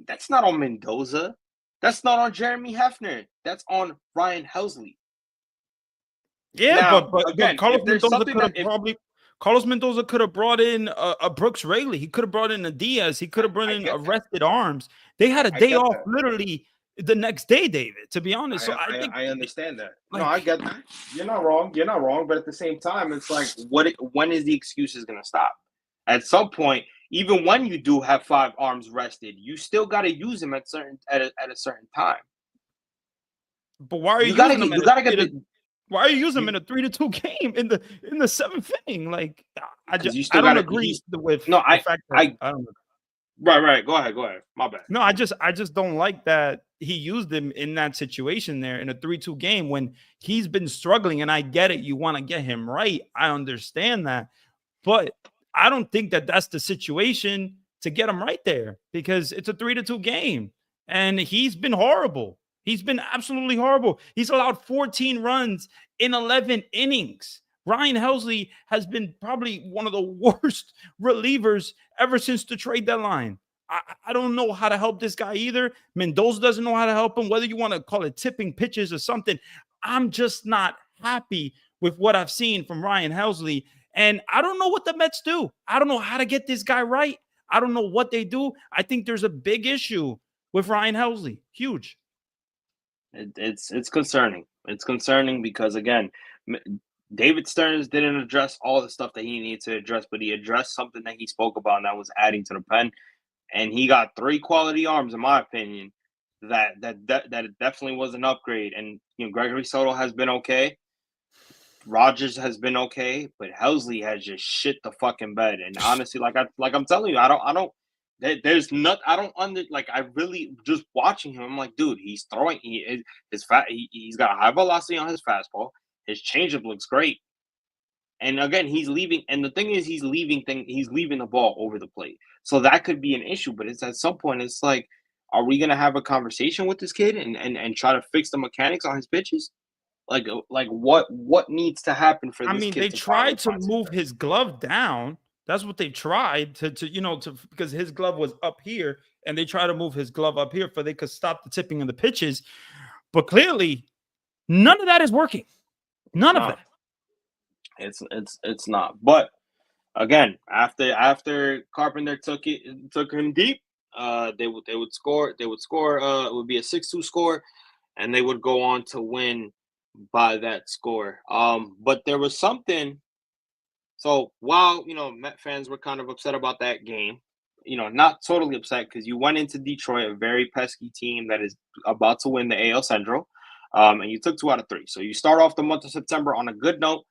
that's not on Mendoza. That's not on Jeremy Hefner. That's on Ryan Helsley. Yeah, now, but again, Carlos Mendoza could have brought in a Brooks Raley. He could have brought in a Diaz. He could have brought in a rested arms. They had a day off literally the next day, David, to be honest. So I think I understand that. No, I like get that. You're not wrong. You're not wrong. But at the same time, it's like, when is the excuses gonna stop? At some point, even when you do have five arms rested, you still got to use them at a certain time. but why are You you gotta using get them you gotta get in a the why are you using them you in a 3-2 game in the seventh inning? Like because you I still don't gotta agree he's with no the fact that I I don't right, go ahead, my bad. no, I just don't like that he used him in that situation there in a 3-2 game when he's been struggling. And I get it. You want to get him right. I understand that. But I don't think that that's the situation to get him right there because it's a 3-2 game. And he's been horrible. He's been absolutely horrible. He's allowed 14 runs in 11 innings. Ryan Helsley has been probably one of the worst relievers ever since the trade deadline. I don't know how to help this guy either. Mendoza doesn't know how to help him, whether you want to call it tipping pitches or something. I'm just not happy with what I've seen from Ryan Helsley. And I don't know what the Mets do. I don't know how to get this guy right. I don't know what they do. I think there's a big issue with Ryan Helsley. Huge. It's concerning. It's concerning because, again, David Stearns didn't address all the stuff that he needed to address, but he addressed something that he spoke about, and that was adding to the pen. And he got three quality arms, in my opinion. That definitely was an upgrade. And Gregory Soto has been okay. Rogers has been okay, but Helsley has just shit the fucking bed. And honestly, I'm telling you, I don't. There's not. I don't like. I really just watching him. I'm like, dude, he's throwing. He's got a high velocity on his fastball. His changeup looks great. And again, he's leaving. And the thing is, he's leaving the ball over the plate. So that could be an issue. But it's at some point, it's like, are we gonna have a conversation with this kid and try to fix the mechanics on his pitches? Like what needs to happen for I this mean, kid they to finally tried to find move success? his glove down. That's what they tried to because his glove was up here and they tried to move his glove up here for they could stop the tipping of the pitches. But clearly, none of that is working. It's None of that. not. It's not. But again, after Carpenter took him deep, they would score. It would be a 6-2 score, and they would go on to win by that score. But there was something. So while Met fans were kind of upset about that game, not totally upset because you went into Detroit, a very pesky team that is about to win the AL Central, and you took 2 out of 3. So you start off the month of September on a good note.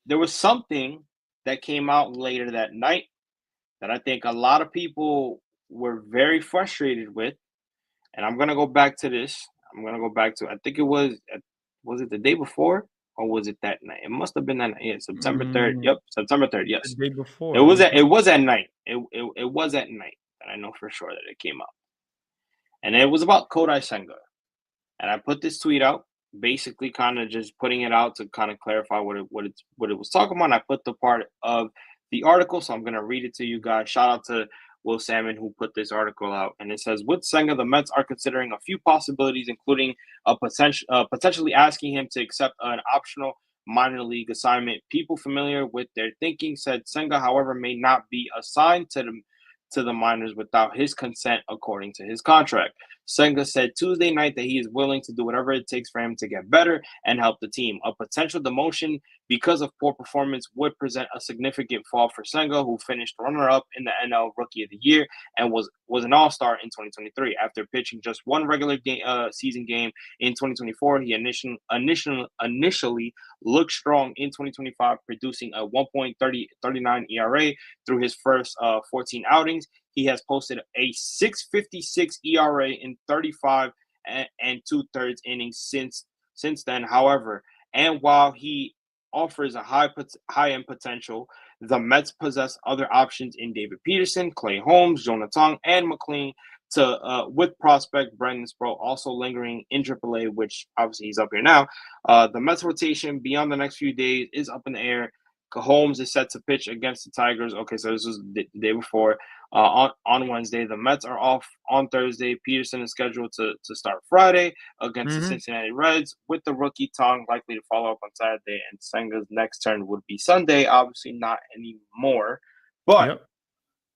There was something that came out later that night that I think a lot of people were very frustrated with, and I'm gonna go back to this. I'm gonna go back to, I think was it the day before or was it that night? It must have been that night. Yeah, September 3rd. Mm, Yep, September 3rd. the Yes, day it before. was at Mhm. it was at night. It was at night that I know for sure that it came out, and it was about Kodai Senga. And I put this tweet out, basically kind of just putting it out to kind of clarify what it was talking about. And I put the part of the article, so I'm gonna read it to you guys. Shout out to Will Salmon who put this article out, and it says, with Senga, the Mets are considering a few possibilities, including potentially asking him to accept an optional minor league assignment. People familiar with their thinking said Senga, however, may not be assigned to the minors without his consent, according to his contract. Senga said Tuesday night that he is willing to do whatever it takes for him to get better and help the team. A potential demotion because of poor performance would present a significant fall for Senga, who finished runner-up in the NL Rookie of the Year and was an All-Star in 2023. After pitching just one regular season game in 2024, he initially looked strong in 2025, producing a 1.39 ERA through his first 14 outings. He has posted a 6.56 ERA in 35 and 2/3 innings since then. However, and while he offers a high end potential, the Mets possess other options in David Peterson, Clay Holmes, Jonathan, and McLean. With prospect Brandon Sproat also lingering in AAA, which obviously he's up here now. The Mets rotation beyond the next few days is up in the air. Holmes is set to pitch against the Tigers. Okay, so this was the day before. On Wednesday, the Mets are off on Thursday. Peterson is scheduled to start Friday against the Mhm. Cincinnati Reds, with the rookie Tong likely to follow up on Saturday. And Senga's next turn would be Sunday. Obviously, not anymore. But Yep.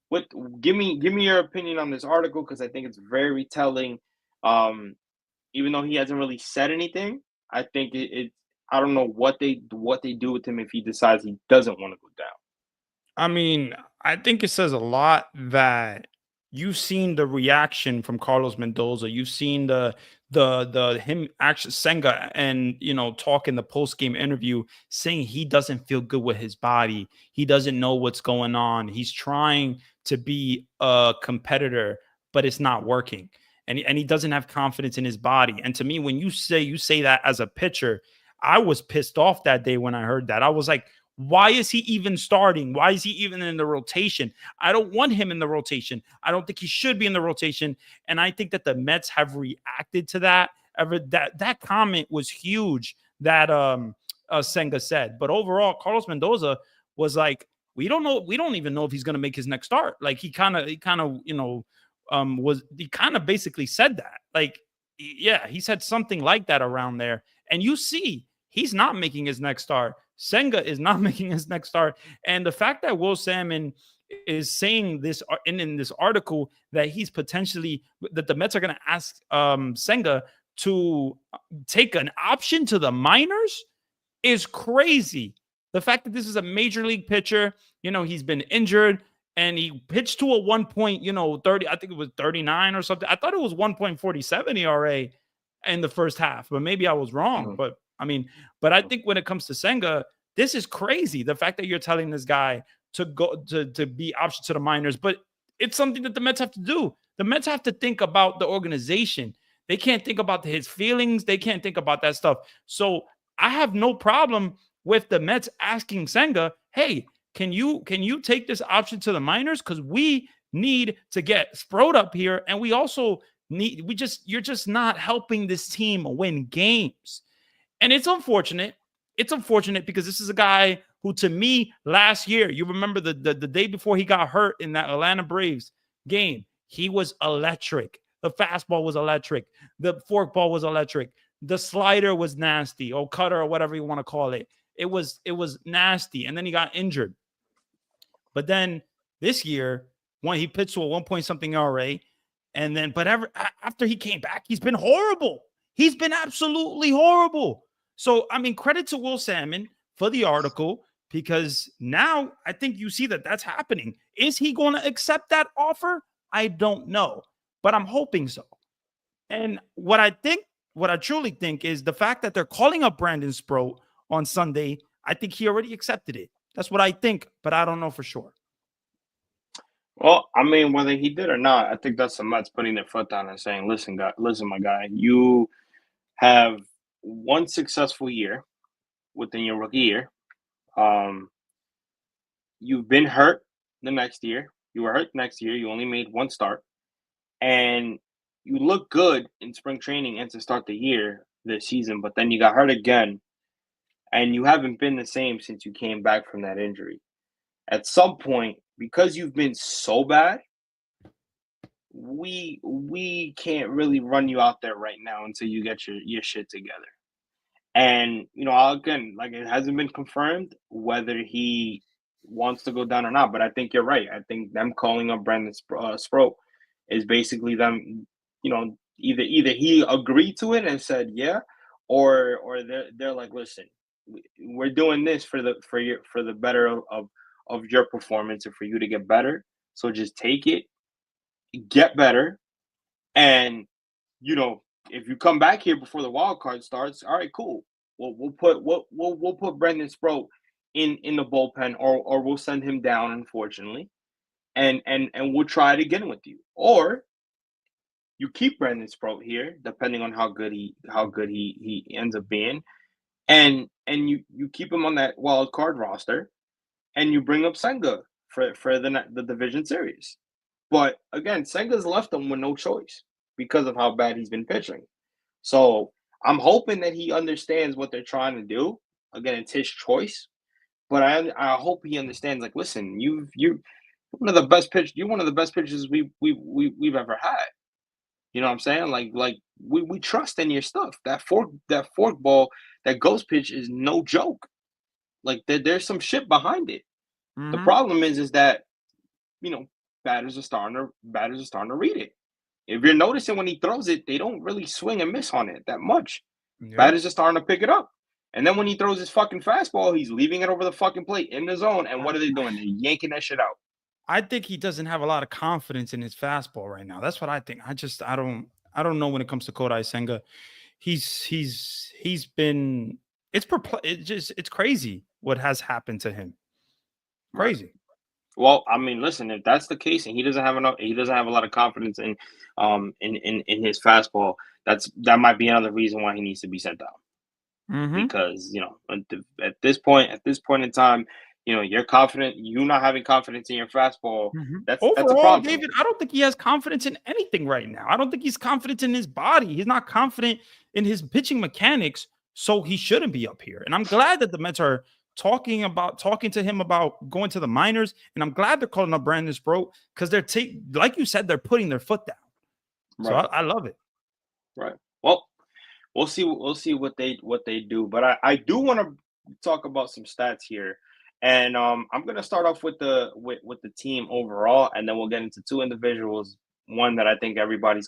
what? Give me your opinion on this article because I think it's very telling Um, Even though he hasn't really said anything, I think it I don't know what they do with him if he decides he doesn't want to go down. I mean, I think it says a lot that you've seen the reaction from Carlos Mendoza. You've seen the him actually Senga and talk in the post game interview saying he doesn't feel good with his body. He doesn't know what's going on. He's trying to be a competitor, but it's not working. And he doesn't have confidence in his body. And to me, when you say that as a pitcher, I was pissed off that day when I heard that. I was like, why is he even starting? Why is he even in the rotation? I don't want him in the rotation. I don't think he should be in the rotation. And I think that the Mets have reacted to that. That comment was huge that Senga said. But overall, Carlos Mendoza was like, we don't know. We don't even know if he's going to make his next start. Like he kind of basically said that. Like, yeah, he said something like that around there. And you see, he's not making his next start. Senga is not making his next start. And the fact that Will Salmon is saying this in this article that he's potentially that the Mets are going to ask Senga to take an option to the minors is crazy. The fact that this is a major league pitcher, he's been injured and he pitched to a 1.30, I think it was 39 or something. I thought it was 1.47 ERA in the first half, but maybe I was wrong. Mhm. But I mean, but I think when it comes to Senga, this is crazy. The fact that you're telling this guy to go to be option to the minors, but it's something that the Mets have to do. The Mets have to think about the organization. They can't think about his feelings. They can't think about that stuff. So I have no problem with the Mets asking Senga, "Hey, can you take this option to the minors? Because we need to get Sprode up here, and we also you're just not helping this team win games." And it's unfortunate. It's unfortunate because this is a guy who, to me, last year, you remember the day before he got hurt in that Atlanta Braves game, he was electric. The fastball was electric. The forkball was electric. The slider was nasty, or cutter, or whatever you want to call it. It was nasty. And then he got injured. But then this year, when he pitched to a 1 point something ERA, and then but after he came back, he's been horrible. He's been absolutely horrible. So I mean, credit to Will Salmon for the article because now I think you see that that's happening. Is he going to accept that offer? I don't know, but I'm hoping so. And what I truly think is the fact that they're calling up Brandon Sproat on Sunday. I think he already accepted it. That's what I think, but I don't know for sure. Well, I mean, whether he did or not, I think that's the Mets putting their foot down and saying, "Listen, guy, listen, my guy, you have one successful year within your rookie year. Um, you've been hurt the next year. You were hurt next year. You only made one start, and you look good in spring training and to start the year this season. But then you got hurt again, and you haven't been the same since you came back from that injury. At some point, because you've been so bad, we can't really run you out there right now until you get your shit together." And again, like it hasn't been confirmed whether he wants to go down or not. But I think you're right. I think them calling up Brandon Sproat is basically them. Either he agreed to it and said yeah, or they're like, listen, we're doing this for the better of your performance and for you to get better. So just take it, get better, and if you come back here before the wild card starts, all right, cool. We'll put Brendan Sproat in the bullpen, or we'll send him down, unfortunately, and we'll try it again with you. Or you keep Brendan Sproat here, depending on how good he ends up being, and you keep him on that wild card roster, and you bring up Senga for the division series. But again, Senga's left them with no choice because of how bad he's been pitching. So I'm hoping that he understands what they're trying to do. Again, it's his choice, but I hope he understands. Like, listen, you're one of the best pitch. You're one of the best pitchers we've ever had. You know what I'm saying? Like we trust in your stuff. That fork ball, that ghost pitch is no joke. Like there's some shit behind it. The Mm-hmm. problem is that you know batters are starting to read it. If you're noticing when he throws it, they don't really swing and miss on it that much. Yep. Batters just starting to pick it up. And then when he throws his fucking fastball, he's leaving it over the fucking plate in the zone. And what are they doing? They're yanking that shit out. I think he doesn't have a lot of confidence in his fastball right now. That's what I think. I don't know when it comes to Kodai Senga. He's been it's crazy what has happened to him. Right. Crazy. Well, I mean, listen, if that's the case and he doesn't have a lot of confidence in his fastball, that might be another reason why he needs to be sent down. Mm-hmm. Because, at this point in time, you not having confidence in your fastball, Mm-hmm. that's a Overall, problem for him. David, I don't think he has confidence in anything right now. I don't think he's confident in his body. He's not confident in his pitching mechanics, so he shouldn't be up here. And I'm glad that the Mets are talking to him about going to the minors. And I'm glad they're calling up Brandon Sproat because like you said, they're putting their foot down. So Right. I love it. Right. Well, we'll see what they do. But I do want to talk about some stats here. And I'm gonna start off with the team overall, and then we'll get into two individuals. One that I think everybody's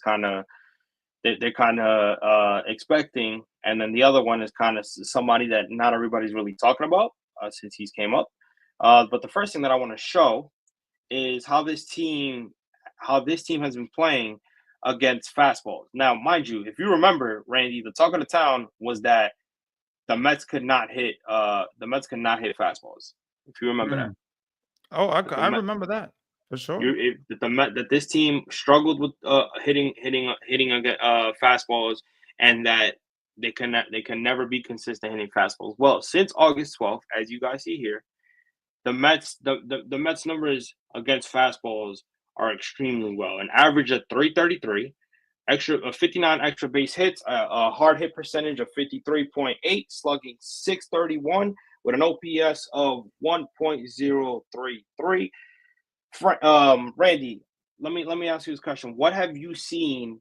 they're kind of expecting, and then the other one is kind of somebody that not everybody's really talking about since he's came up. But the first thing that I want to show is how this team has been playing against fastballs. Now, mind you, if you remember, Randy, the talk of the town was that the Mets could not hit fastballs. If you remember that. Mm. Oh, That the I Met, remember that for sure. you if, that the Met, that this team struggled with hitting fastballs, and that they can never be consistent hitting fastballs. Well, since August 12th, as you guys see here, the Mets numbers against fastballs are extremely well. An average of 333, 59 extra base hits, a hard hit percentage of 53.8, slugging 631 with an OPS of 1.033. Randy, let me ask you this question: what have you seen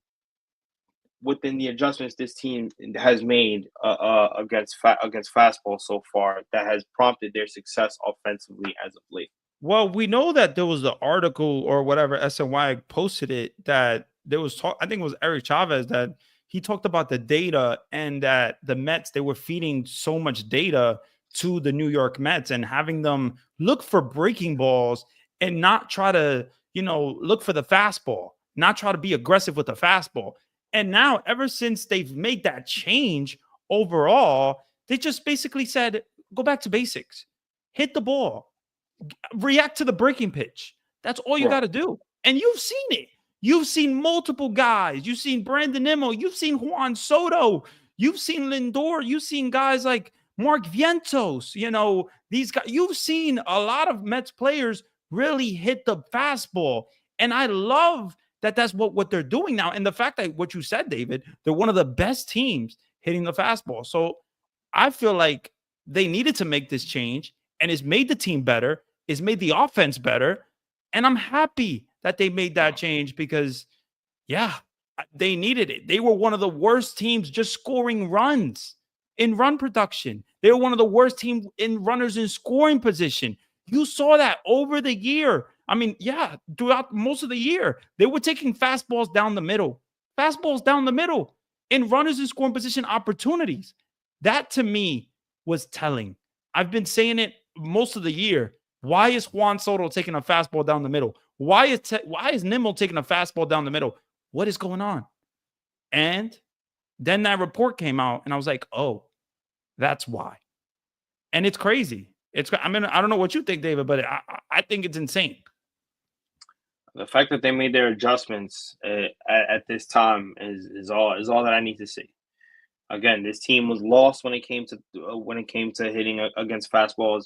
within the adjustments this team has made against fastball so far that has prompted their success offensively as of late? Well, we know that there was the article or whatever SNY posted it that there was talk. I think it was Eric Chavez that he talked about the data and that the Mets they were feeding so much data to the New York Mets and having them look for breaking balls and not try to look for the fastball, not try to be aggressive with the fastball. And now, ever since they've made that change overall, they just basically said, go back to basics, hit the ball, react to the breaking pitch. That's all you got Right. to do. And you've seen it. You've seen multiple guys. You've seen Brandon Nimmo. You've seen Juan Soto. You've seen Lindor. You've seen guys like Mark Vientos. These guys. You've seen a lot of Mets players really hit the fastball. And I love that that's what they're doing now. And the fact that what you said, David, they're one of the best teams hitting the fastball. So I feel like they needed to make this change and it's made the team better. It's made the offense better. And I'm happy that they made that change because, yeah, they needed it. They were one of the worst teams just scoring runs in run production. They were one of the worst teams in runners in scoring position. You saw that over the year. I mean, yeah, throughout most of the year, they were taking fastballs down the middle, in runners in scoring position opportunities. That to me was telling. I've been saying it most of the year. Why is Juan Soto taking a fastball down the middle? Why is Nimmo taking a fastball down the middle? What is going on? And then that report came out, and I was like, oh, that's why. And it's crazy. I don't know what you think, David, but I think it's insane. The fact that they made their adjustments at this time is all that I need to see. Again, this team was lost when it came to hitting against fastballs,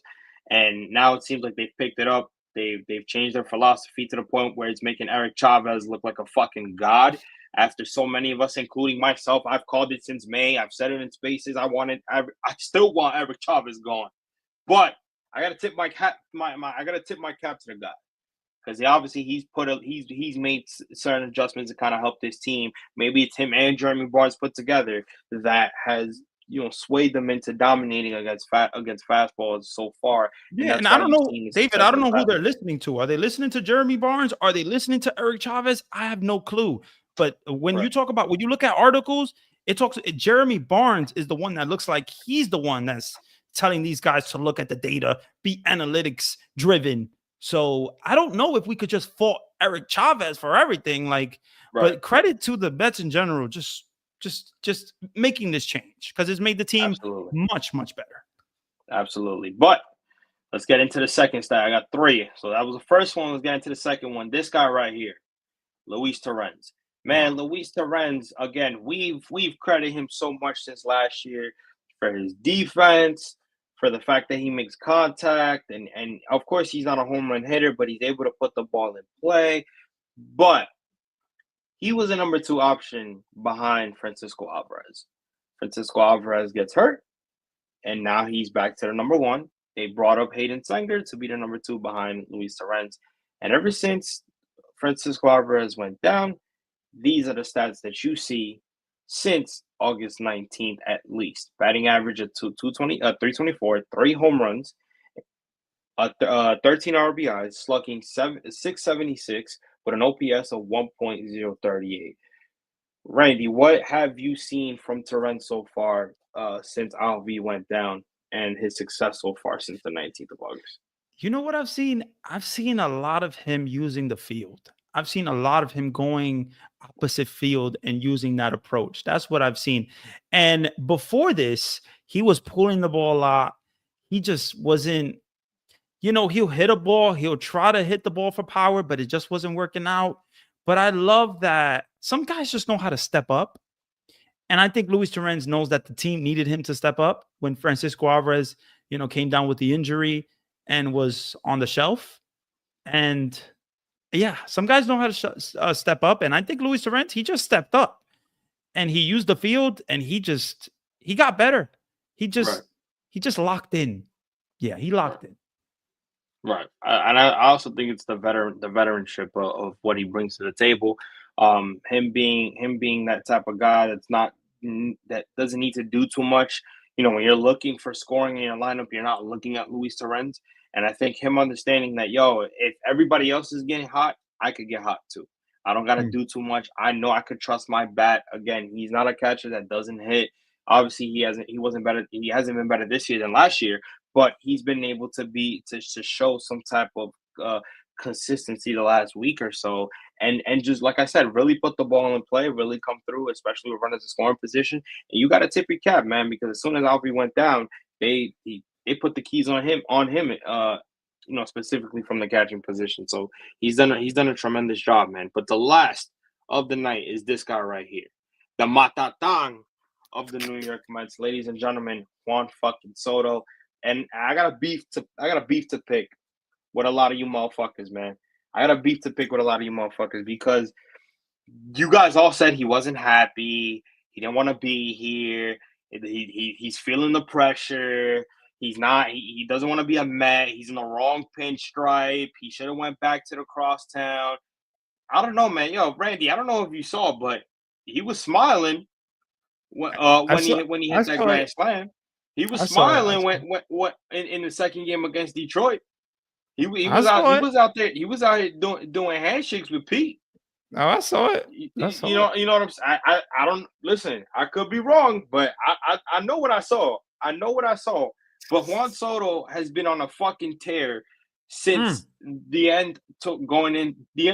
and now it seems like they've picked it up. They've changed their philosophy to the point where it's making Eric Chavez look like a fucking god. After so many of us, including myself, I've called it since May. I've said it in spaces. I still want Eric Chavez gone, but I gotta tip my cap. I gotta tip my cap to the guy because he's made certain adjustments to kind of help this team. Maybe it's him and Jeremy Barnes put together that has swayed them into dominating against fastballs so far, and Yeah, that's and I why don't you've know, seen the David, success I of don't the know who they're fastball. listening to. Are they listening to Jeremy Barnes? Are they listening to Eric Chavez? I have no clue. But when Right. you talk about, when you look at articles, it talks, Jeremy Barnes is the one that looks like he's the one that's telling these guys to look at the data, be analytics driven. So I don't know if we could just fault Eric Chavez for everything. Like, Right. but credit to the Mets in general, just making this change, because it's made the team Absolutely. much, much better. Absolutely. But let's get into the second stat. I got three. So that was the first one. Let's get into the second one. This guy right here, Luis Torrens. Man, Wow. Luis Torrens, again, we've credited him so much since last year for his defense, for the fact that he makes contact, and of course he's not a home run hitter, but he's able to put the ball in play. But he was a number two option behind Francisco Alvarez. Francisco Alvarez gets hurt, and now he's back to the number one. They brought up Hayden Sanger to be the number two behind Luis Torrens. And ever since Francisco Alvarez went down, these are the stats that you see since August 19th at least. Batting average of 324, 3 home runs, 13 RBIs, slugging 676 with an OPS of 1.038. Randy, what have you seen from Torrens so far since Alv went down, and his success so far since the 19th of August? You know what I've seen? I've seen a lot of him using the field. I've seen a lot of him going opposite field and using that approach. That's what I've seen. And before this, he was pulling the ball a lot. He just wasn't, he'll hit a ball, he'll try to hit the ball for power, but it just wasn't working out. But I love that some guys just know how to step up. And I think Luis Torrens knows that the team needed him to step up when Francisco Alvarez, came down with the injury and was on the shelf. And yeah, some guys know how to step up. And I think Luis Torrens, he just stepped up and he used the field, and he got better. He Right. just locked in. Yeah, he locked in. Right, and I also think it's the veteranship of what he brings to the table. Him being that type of guy that's not that doesn't need to do too much. When you're looking for scoring in your lineup, you're not looking at Luis Torrens. And I think him understanding that, if everybody else is getting hot, I could get hot too. I don't got to Mm. do too much. I know I could trust my bat. Again, he's not a catcher that doesn't hit. Obviously, he wasn't better. He hasn't been better this year than last year, but he's been able to show some type of uh, consistency the last week or so, and just like I said, really put the ball in play, really come through, especially with runners in scoring position. And you got to tip your cap, man, because as soon as Alfie went down, they put the keys on him, specifically from the catching position. So he's done a tremendous job, man. But the last of the night is this guy right here, the Matatang of the New York Mets, ladies and gentlemen, Juan fucking Soto. And I got a beef to pick with a lot of you motherfuckers, man. I got a beef to pick with a lot of you motherfuckers because you guys all said he wasn't happy. He didn't want to be here. He's feeling the pressure. He's not. He doesn't want to be a Met. He's in the wrong pinstripe. He should have went back to the crosstown. I don't know, man. Yo, Randy, I don't know if you saw, but he was smiling when I when saw, he I hit that saw it. grand slam. He was I saw it. smiling when in the second game against Detroit. He I was out. He saw it. was out there. He was out here doing handshakes with Pete. Oh, I saw it. You, I you saw it. know. You know what I'm saying. I don't listen. I could be wrong, but I know what I saw. I know what I saw. But Juan Soto has been on a fucking tear Mm. since the end of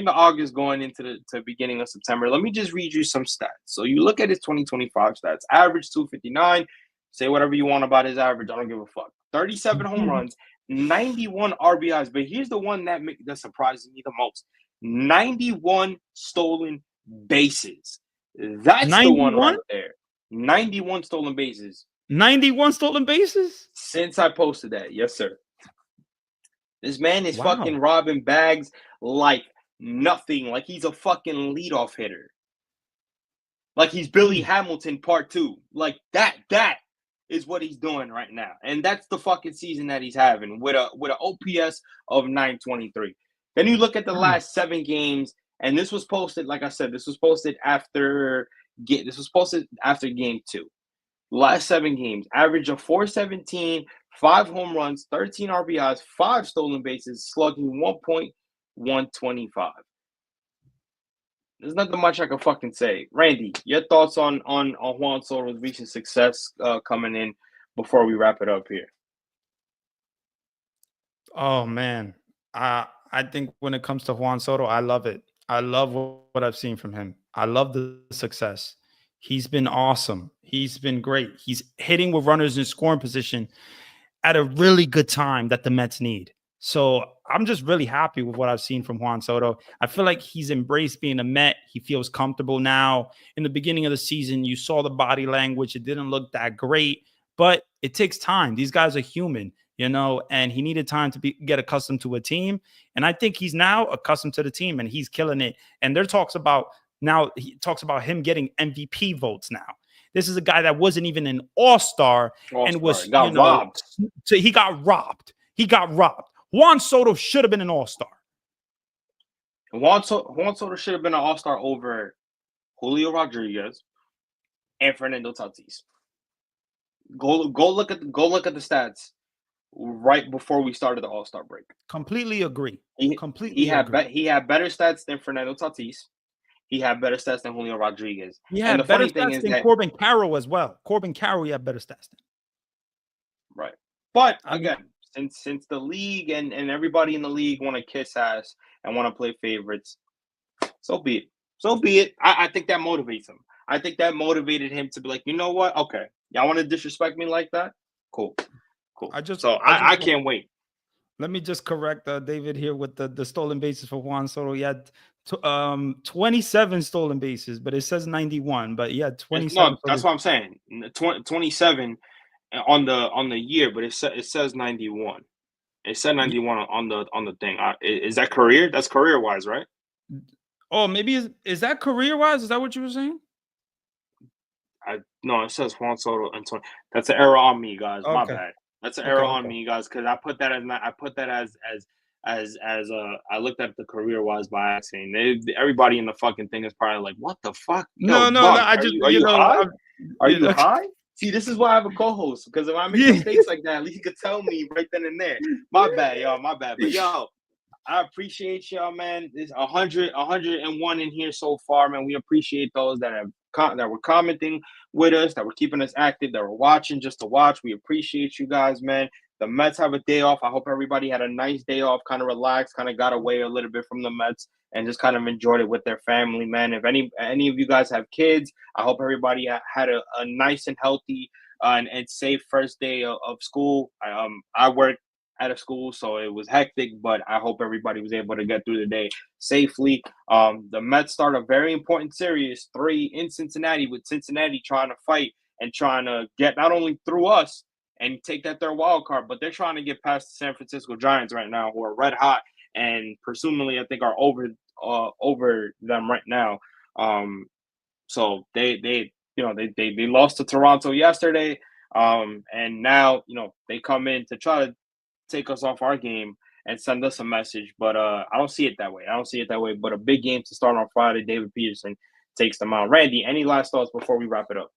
August, going into the beginning of September. Let me just read you some stats. So you look at his 2025 stats. Average 259. Say whatever you want about his average. I don't give a fuck. 37 home runs, 91 RBIs. But here's the one that surprises me the most: 91 stolen bases. That's the one 91? right there. 91 stolen bases 91 stolen bases? since I posted that. Yes, sir. This man is fucking Wow. robbing bags like nothing. Like he's a fucking leadoff hitter. Like he's Billy Hamilton part two. Like that is what he's doing right now. And that's the fucking season that he's having with an OPS of 923. Then you look at the Mm. last 7 games, and this was posted, like I said, this was posted after game 2. Last 7 games, average of 417, 5 home runs, 13 RBIs, 5 stolen bases, slugging 1.125. there's nothing much I can fucking say. Randy, your thoughts on Juan Soto's recent success coming in before we wrap it up here. Oh man, I think when it comes to Juan Soto, I love it. I love what I've seen from him. I love the success. He's been awesome. He's been great. He's hitting with runners in scoring position at a really good time that the Mets need. So I'm just really happy with what I've seen from Juan Soto. I feel like he's embraced being a Met. He feels comfortable now. In the beginning of the season, you saw the body language. It didn't look that great, but it takes time. These guys are human, and he needed time to get accustomed to a team. And I think he's now accustomed to the team and he's killing it. And he talks about him getting MVP votes now. This is a guy that wasn't even an all-star and was, robbed. So he got robbed. Juan Soto should have been an all-star. Juan Soto should have been an all-star over Julio Rodriguez and Fernando Tatis. Go look at the stats right before we started the All-Star break. Completely agree. He had better stats than Fernando Tatis. He had better stats than Julio Rodriguez. He had better stats than Corbin Carroll as well. Corbin Carroll, he had better stats than. Right. But again, since the league and everybody in the league want to kiss ass and want to play favorites, so be it. So be it. I think that motivates him. I think that motivated him to be like, you know what? Okay, y'all want to disrespect me like that? Cool. I can't wait. Let me just correct David here with the stolen bases for Juan Soto. He had 27 stolen bases, but it says 91. But he had 27. No, that's what I'm saying. 27 on the year, but it says 91. It said 91 on the thing. Is that career? That's career wise, right? Oh, maybe is that career wise? Is that what you were saying? No, it says Juan Soto and 20. That's an error on me, guys. Okay. My bad. That's an error on me, guys, because I put that as I looked at the career wise by accident. Everybody in the fucking thing is probably like, what the fuck? No. I just are you high? Are you high? See, this is why I have a co-host, because if I make mistakes like that, at least you could tell me right then and there. My bad, y'all. My bad. But yo, I appreciate y'all, man. There's 101 in here so far, man. We appreciate those that were commenting with us, that were keeping us active, that were watching just to watch. We appreciate you guys, man. The Mets have a day off. I hope everybody had a nice day off, kind of relaxed, kind of got away a little bit from the Mets and just kind of enjoyed it with their family, man. If any of you guys have kids, I hope everybody had a nice and healthy and safe first day of school. I work at a school, so it was hectic, but I hope everybody was able to get through the day safely. The Mets start a very important series, 3 in Cincinnati, with Cincinnati trying to fight and trying to get not only through us and take that their wild card, but they're trying to get past the San Francisco Giants right now, who are red hot and presumably I think are over them right now. So they lost to Toronto yesterday, and now they come in to try to take us off our game and send us a message, but I don't see it that way. But a big game to start on Friday. David Peterson takes them out. Randy, any last thoughts before we wrap it up?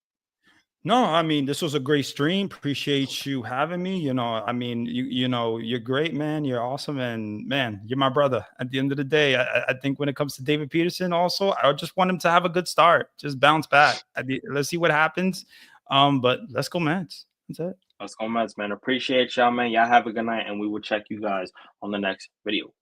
No, I mean, this was a great stream. Appreciate you having me. You're great, man. You're awesome. And man, you're my brother. At the end of the day, I think when it comes to David Peterson also, I just want him to have a good start. Just bounce back. Let's see what happens. But let's go Mets. That's it. Let's go Mets, man. Appreciate y'all, man. Y'all have a good night, and we will check you guys on the next video.